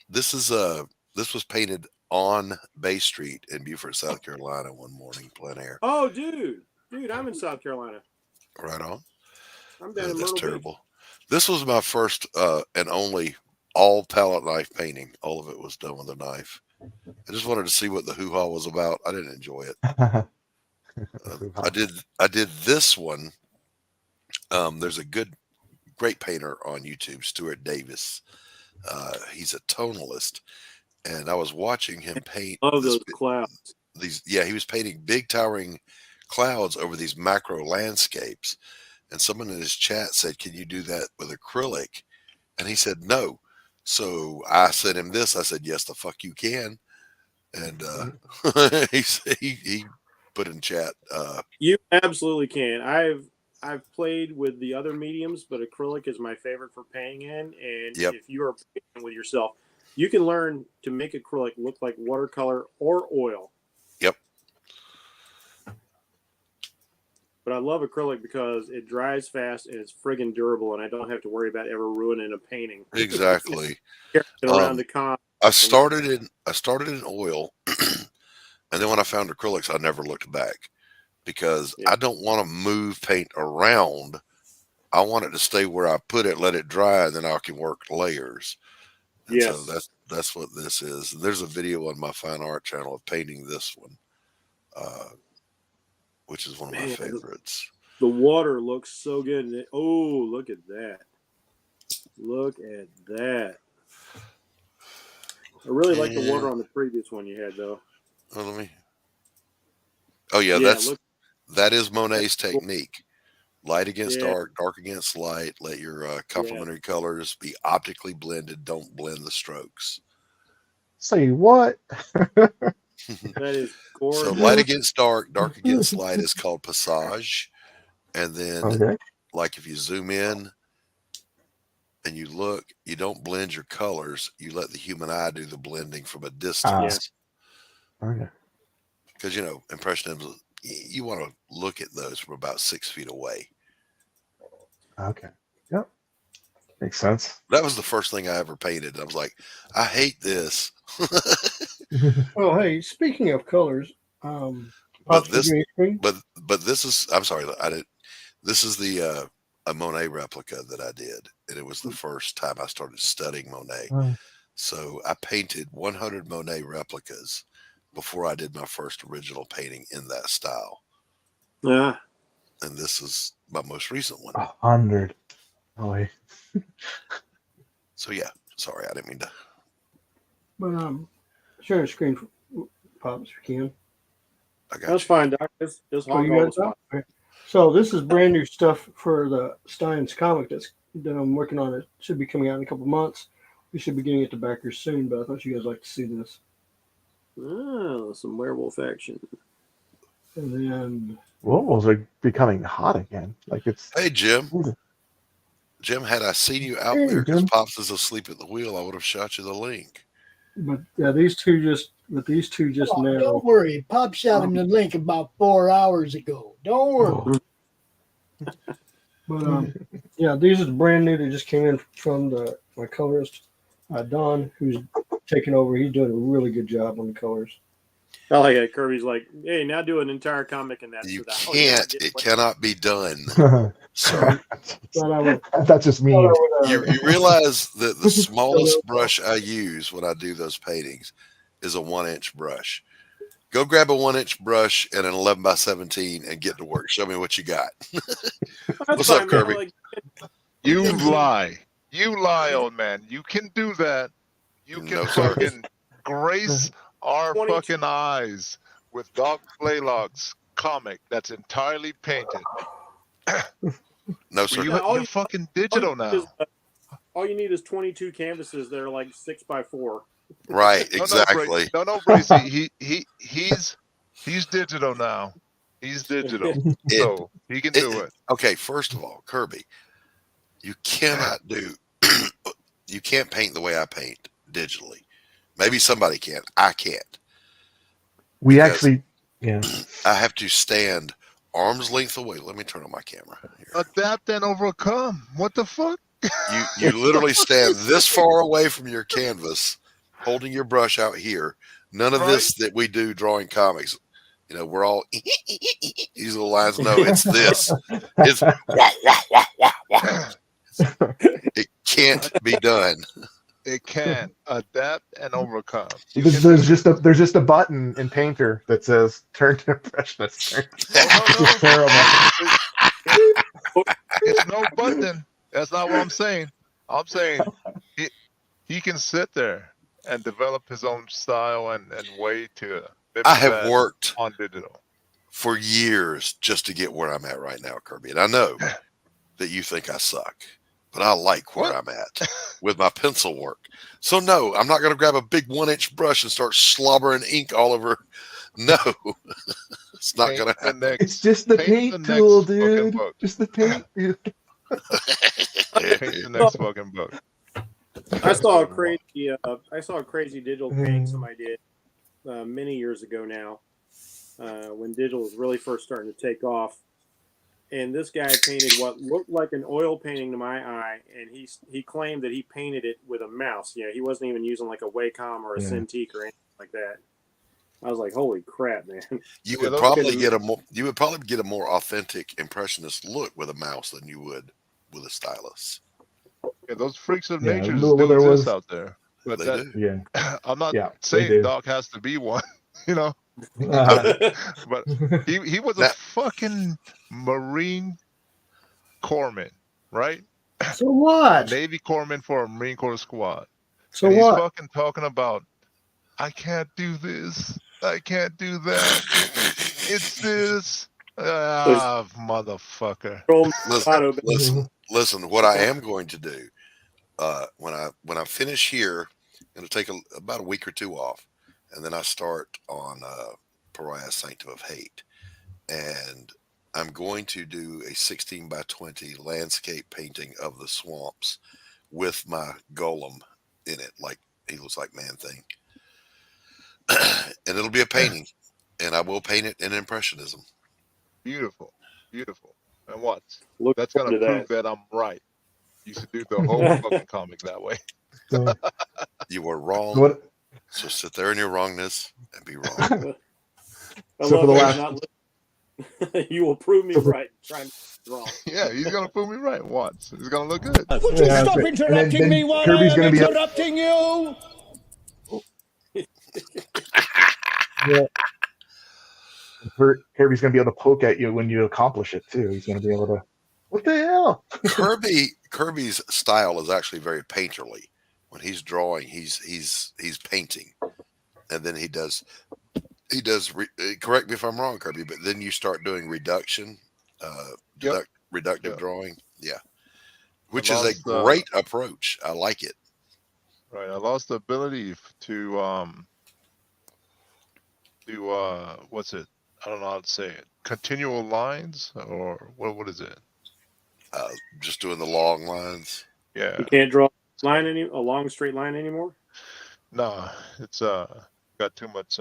this was painted on Bay Street in Beaufort, South Carolina, one morning, plein air. Oh, dude, I'm in South Carolina. Right on. I'm down in That's Myrtle terrible. Beach. This was my first and only all palette knife painting. All of it was done with a knife. I just wanted to see what the hoo-ha was about. I didn't enjoy it. I did this one. There's a great painter on YouTube, Stuart Davis. He's a tonalist, and I was watching him paint. Love those clouds. He was painting big towering clouds over these macro landscapes. And someone in his chat said, "Can you do that with acrylic?" And he said, "No." So I sent him this. I said, "Yes, the fuck you can." And he put in chat. You absolutely can. I've played with the other mediums, but acrylic is my favorite for painting in. And if you are painting with yourself, you can learn to make acrylic look like watercolor or oil. Yep. But I love acrylic because it dries fast and it's friggin' durable, and I don't have to worry about ever ruining a painting. Exactly. Around the con. I started in oil, and then when I found acrylics, I never looked back because I don't want to move paint around. I want it to stay where I put it, let it dry, and then I can work layers. And so that's what this is. There's a video on my fine art channel of painting this one, which is one of my favorites. The water looks so good. Oh, look at that. Look at that. I really like the water on the previous one you had, though. Oh, yeah, that is Monet's technique. Light against dark, dark against light. Let your complementary colors be optically blended. Don't blend the strokes. Say what? That is gorgeous. So light against dark, dark against light is called passage. And then, like if you zoom in and you look, you don't blend your colors. You let the human eye do the blending from a distance. Because, Impressionism, you want to look at those from about 6 feet away. Okay. Yep. Makes sense. That was the first thing I ever painted. I was like, I hate this. Well, hey, speaking of colors, but this is, I'm sorry, this is the a Monet replica that I did, and it was the first time I started studying Monet. So I painted 100 Monet replicas before I did my first original painting in that style. Yeah. And this is my most recent one. 100. Oh, wait. So yeah, sorry, I didn't mean to. But share the screen, Pops, if you can. That's fine, Doc. Just hog all the spot. So this is brand new stuff for the Stein's comic that I'm working on. It should be coming out in a couple months. We should be getting it to backers soon, but I thought you guys like to see this. Oh, some werewolf action. And then werewolves are becoming hot again. Like it's. Hey, Jim. Jim, had I seen you out there because Pops is asleep at the wheel, I would have shot you the link. But yeah, these two just now. Don't worry, Pop shot him the link about 4 hours ago. Don't worry. But yeah, these are brand new. They just came in from my colorist, Don, who's taking over. He's doing a really good job on the colors. I like it. Kirby's like, hey, now do an entire comic in that. You can't. It cannot be done. So that's just me. You realize that the smallest brush I use when I do those paintings is a 1-inch brush. Go grab a 1-inch brush and an 11 by 17 and get to work. Show me what you got. What's up, Kirby? You lie. You lie, old man. You can do that. You can fucking grace our fucking eyes with Doc Blalock's comic that's entirely painted. No, sir. You're fucking digital now. All you need is 22 canvases that are like 6x4. Right, exactly. No, Bracey. He's digital now. He's digital, so he can do it. Okay, first of all, Kirby, you cannot do. You can't paint the way I paint digitally. Maybe somebody can. I can't. We actually, yeah. I have to stand arm's length away. Let me turn on my camera. Here. Adapt and overcome. What the fuck? You literally stand this far away from your canvas, holding your brush out here. None of this that we do drawing comics. You know, we're all these little lines. No, it's this. It's wah, wah, wah, wah, wah. It can't be done. It can adapt and overcome. There's just a button in Painter that says "Turn to Impressionist." It's terrible. It's no button. That's not what I'm saying. I'm saying he can sit there and develop his own style and way to. I have worked on digital for years just to get where I'm at right now, Kirby. And I know that you think I suck, but I like where I'm at with my pencil work. So no, I'm not going to grab a big 1-inch brush and start slobbering ink all over. No, it's not going to happen. It's just the paint tool, dude. Just the paint. Paint the next fucking book. I saw a crazy digital painting somebody did many years ago now, when digital was really first starting to take off. And this guy painted what looked like an oil painting to my eye, and he claimed that he painted it with a mouse. You know, he wasn't even using like a Wacom or a Cintiq or anything like that. I was like, "Holy crap, man!" You would probably get a more authentic impressionist look with a mouse than you would with a stylus. Yeah, those freaks of nature just do exist out there. But I'm not saying Doc has to be one, you know. But he was a fucking Marine corpsman, right? So what? Navy corpsman for a Marine Corps squad. So and what? He's fucking talking about, I can't do this, I can't do that. It's this. Motherfucker. Listen. What I am going to do when I finish here, it'll take about a week or two off, and then I start on Pariah Sanctum of Hate, and I'm going to do a 16 by 20 landscape painting of the swamps with my golem in it, like he looks like Man-Thing, and it'll be a painting, and I will paint it in Impressionism. Beautiful, beautiful. And what? That's gonna prove that I'm right. You should do the whole fucking comic that way. You were wrong. So sit there in your wrongness and be wrong. You will prove me right. Trying wrong. Yeah, he's gonna prove me right once. It's gonna look good. Would you stop interrupting me while Kirby's I gonna am be interrupting you? Yeah. Kirby's gonna be able to poke at you when you accomplish it too. He's gonna be able to. What the hell? Kirby's style is actually very painterly. When he's drawing, he's painting, and then he does. Correct me if I'm wrong, Kirby, but then you start doing reduction, reductive drawing. Yeah, which is a great approach. I like it. Right, I lost the ability to do what's it? I don't know how to say it. Continual lines, or what is it? Just doing the long lines. Yeah. You can't draw a long straight line anymore? No, it's got too much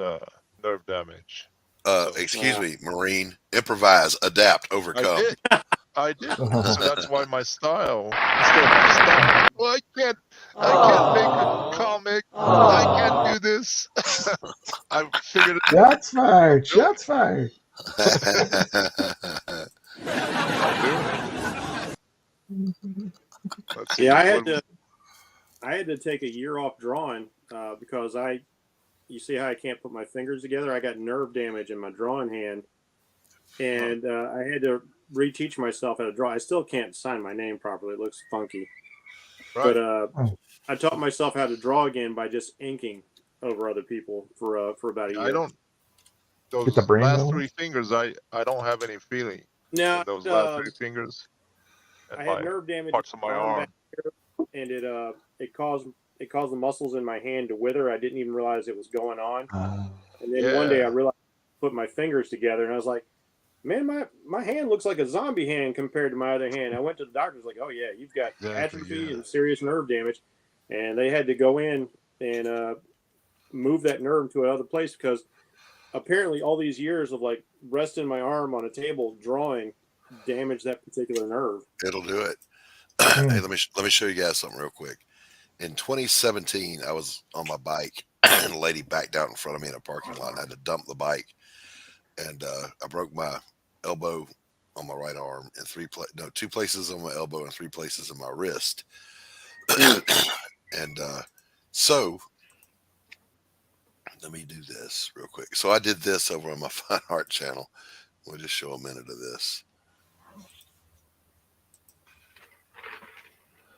nerve damage. Excuse me, Marine. Improvise, adapt, overcome. I did. So that's why my style. Well, I can't make a comic. I can't do this. I figured it out. That's fine. That's fine. Yeah, I had to take a year off drawing because I you see how I can't put my fingers together? I got nerve damage in my drawing hand, and I had to reteach myself how to draw. I still can't sign my name properly. It looks funky. Right. But I taught myself how to draw again by just inking over other people for about a year. I don't. Those Get the brain last rolling? 3 fingers, I don't have any feeling. Now in those last 3 fingers. I had nerve damage Parts of my arm. back here, and it caused the muscles in my hand to wither. I didn't even realize it was going on. And then one day I realized I put my fingers together, and I was like, man, my hand looks like a zombie hand compared to my other hand. I went to the doctor, like, oh yeah, you've got atrophy and serious nerve damage, and they had to go in and move that nerve to another place because apparently all these years of like resting my arm on a table drawing damaged that particular nerve. It'll do it. Hey, let me show you guys something real quick. In 2017, I was on my bike, and a lady backed out in front of me in a parking lot. I had to dump the bike, and I broke my elbow on my right arm and 2 places on my elbow and 3 places in my wrist. And so let me do this real quick. So I did this over on my Fine Art channel. We'll just show a minute of this.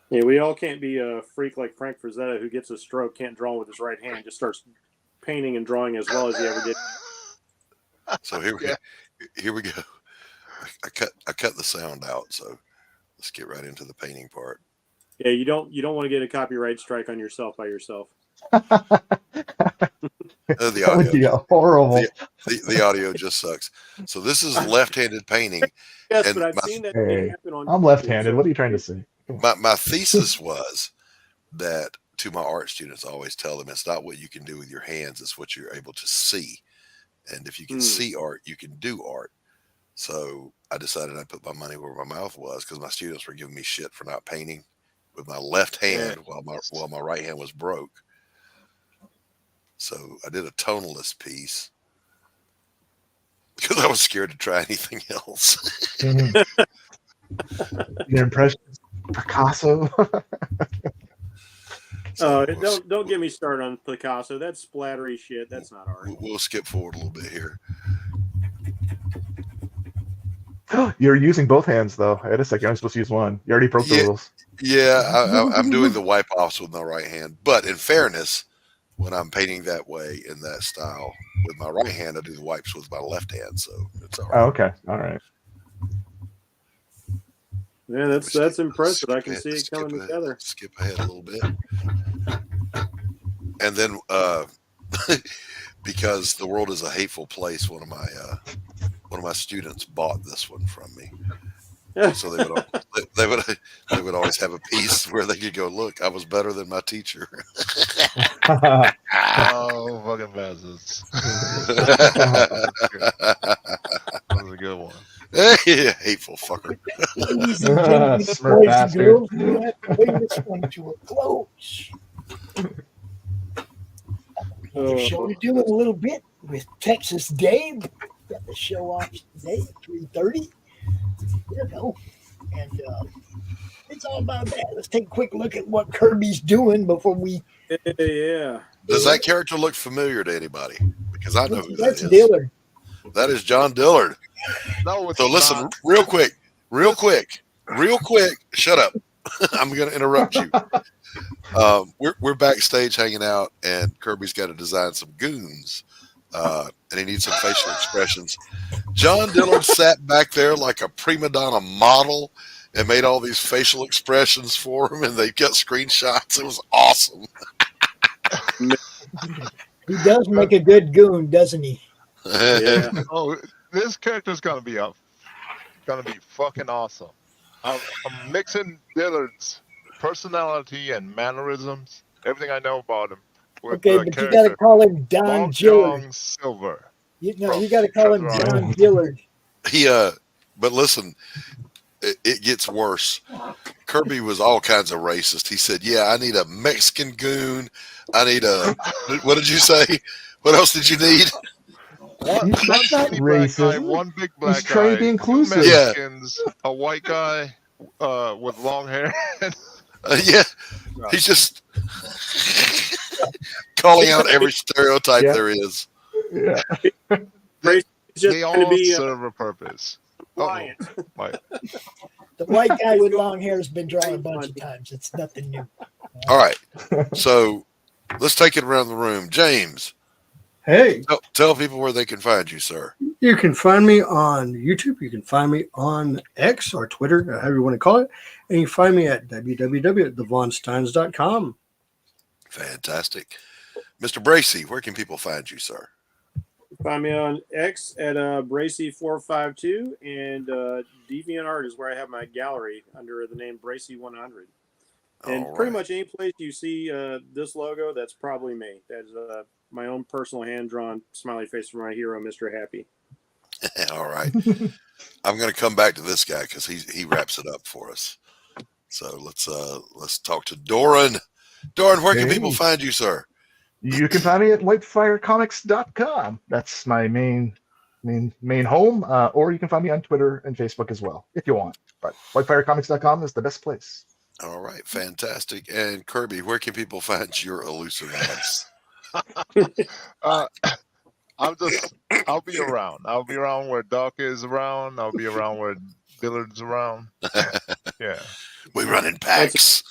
Yeah, we all can't be a freak like Frank Frazetta, who gets a stroke, can't draw with his right hand, just starts painting and drawing as well as he ever did. So here we go. I cut the sound out, so let's get right into the painting part. Yeah, you don't want to get a copyright strike on yourself by yourself. The That would be horrible. The audio just sucks. So this is left-handed painting. Yes, but I've seen that happen on. I'm left-handed. What are you trying to say? My thesis was that, to my art students, I always tell them it's not what you can do with your hands, it's what you're able to see. And if you can see art, you can do art. So I decided I'd put my money where my mouth was, because my students were giving me shit for not painting with my left hand while my right hand was broke. So I did a tonalist piece because I was scared to try anything else. Your impressions, Picasso. Don't get me started on Picasso. That's splattery shit. That's not art. We'll skip forward a little bit here. You're using both hands, though. Wait a second. I'm supposed to use one. You already broke the rules. Yeah, I'm doing the wipe offs with my right hand. But in fairness, when I'm painting that way in that style with my right hand, I do the wipes with my left hand. So it's all right. Oh, okay. All right. Yeah, that's impressive. I can see it coming together. Skip ahead a little bit. And then because the world is a hateful place, one of my students bought this one from me. So they would always have a piece where they could go, look, I was better than my teacher. Oh, fucking bastards. That was a good one. Yeah, hateful fucker. Ladies and gentlemen, boys and girls, we have to bring this one to a close. The show to do in a little bit with Texas Dave. Got the show off today at 3:30. You know, and it's all about that. Let's take a quick look at what Kirby's doing before we. Yeah. Does that character look familiar to anybody? Because I know who That's that is. Dillard. That is John Dillard. No, so listen, real quick. Shut up. I'm going to interrupt you. We're backstage hanging out, and Kirby's got to design some goons, and he needs some facial expressions. John Dillard sat back there like a prima donna model and made all these facial expressions for him, and they got screenshots. It was awesome. He does make a good goon, doesn't he? Yeah. Oh, this character's gonna be fucking awesome. I'm mixing Dillard's personality and mannerisms, everything I know about him. Okay, but you gotta call him Don Dillard. Silver. You gotta call him Don Dillard. But listen, it gets worse. Kirby was all kinds of racist. He said, "Yeah, I need a Mexican goon. I need a." What did you say? What else did you need? One skinny black guy, one big black guy, trying to be inclusive. two Mexicans, a white guy with long hair. Yeah, he's just calling out every stereotype there is. Yeah. They all serve a purpose. Quiet. The white guy with long hair has been drawn a bunch of times. It's nothing new. All right. So let's take it around the room. James. Hey. Tell people where they can find you, sir. You can find me on YouTube. You can find me on X or Twitter, however you want to call it. And you can find me at www.thevonsteins.com. Fantastic. Mr. Bracey, where can people find you, sir? Find me on X at Bracey452, and DeviantArt is where I have my gallery under the name Bracey100. And pretty much any place you see this logo, that's probably me. That's my own personal hand-drawn smiley face from my hero, Mr. Happy. All right. I'm going to come back to this guy because he wraps it up for us. So let's talk to Doran. Doran, where can people find you, sir? You can find me at whitefirecomics.com. That's my main home. Or you can find me on Twitter and Facebook as well, if you want. But whitefirecomics.com is the best place. All right, fantastic. And Kirby, where can people find your elusive ass? I'll be around. I'll be around where Doc is around. I'll be around where Dillard's around. Yeah. We run in packs.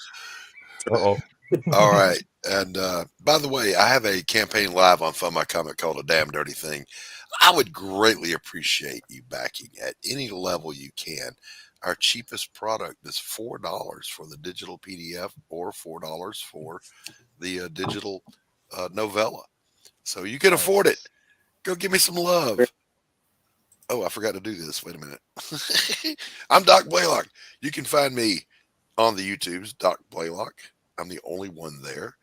Uh-oh. All right. And by the way, I have a campaign live on Fun My Comic called A Damn Dirty Thing. I would greatly appreciate you backing at any level you can. Our cheapest product is $4 for the digital PDF or $4 for the digital novella. So you can afford it. Go give me some love. Oh, I forgot to do this. Wait a minute. I'm Doc Blalock. You can find me on the YouTubes, Doc Blalock. I'm the only one there.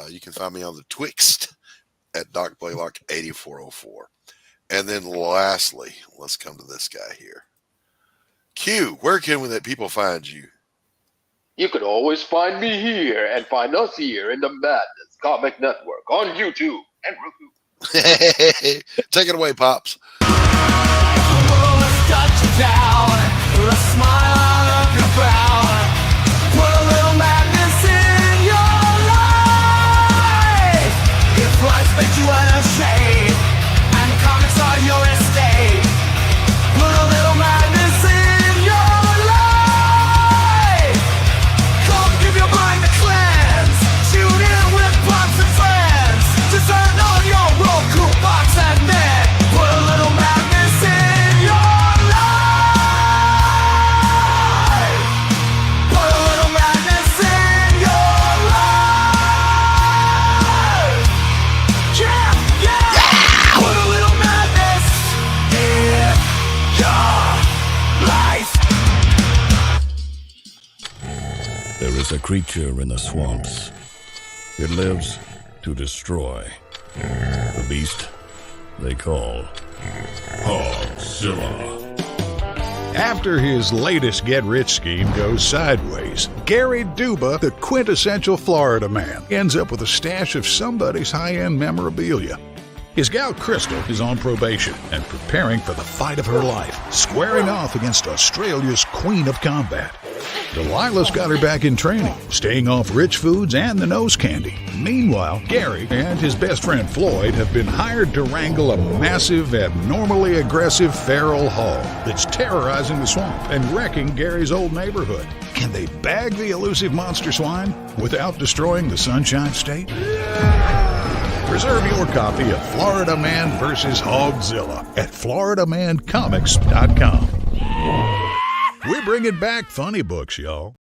You can find me on the Twixt at Doc Blalock 8404. And then lastly, let's come to this guy here. Q, where can people find you? You could always find me here and find us here in the Madness Comic Network on YouTube and Roku. Take it away, Pops. There is a creature in the swamps. It lives to destroy. The beast they call Hogzilla. After his latest get-rich scheme goes sideways, Gary Duba, the quintessential Florida man, ends up with a stash of somebody's high-end memorabilia. His gal Crystal is on probation and preparing for the fight of her life, squaring off against Australia's Queen of Combat. Delilah's got her back in training, staying off rich foods and the nose candy. Meanwhile, Gary and his best friend Floyd have been hired to wrangle a massive, abnormally aggressive feral hog that's terrorizing the swamp and wrecking Gary's old neighborhood. Can they bag the elusive monster swine without destroying the Sunshine State? Reserve your copy of Florida Man vs. Hogzilla at floridamancomics.com. We're bringing back funny books, y'all.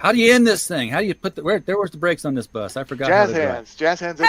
How do you end this thing? How do you put the where's the brakes on this bus? I forgot. Jazz hands. Jazz hands.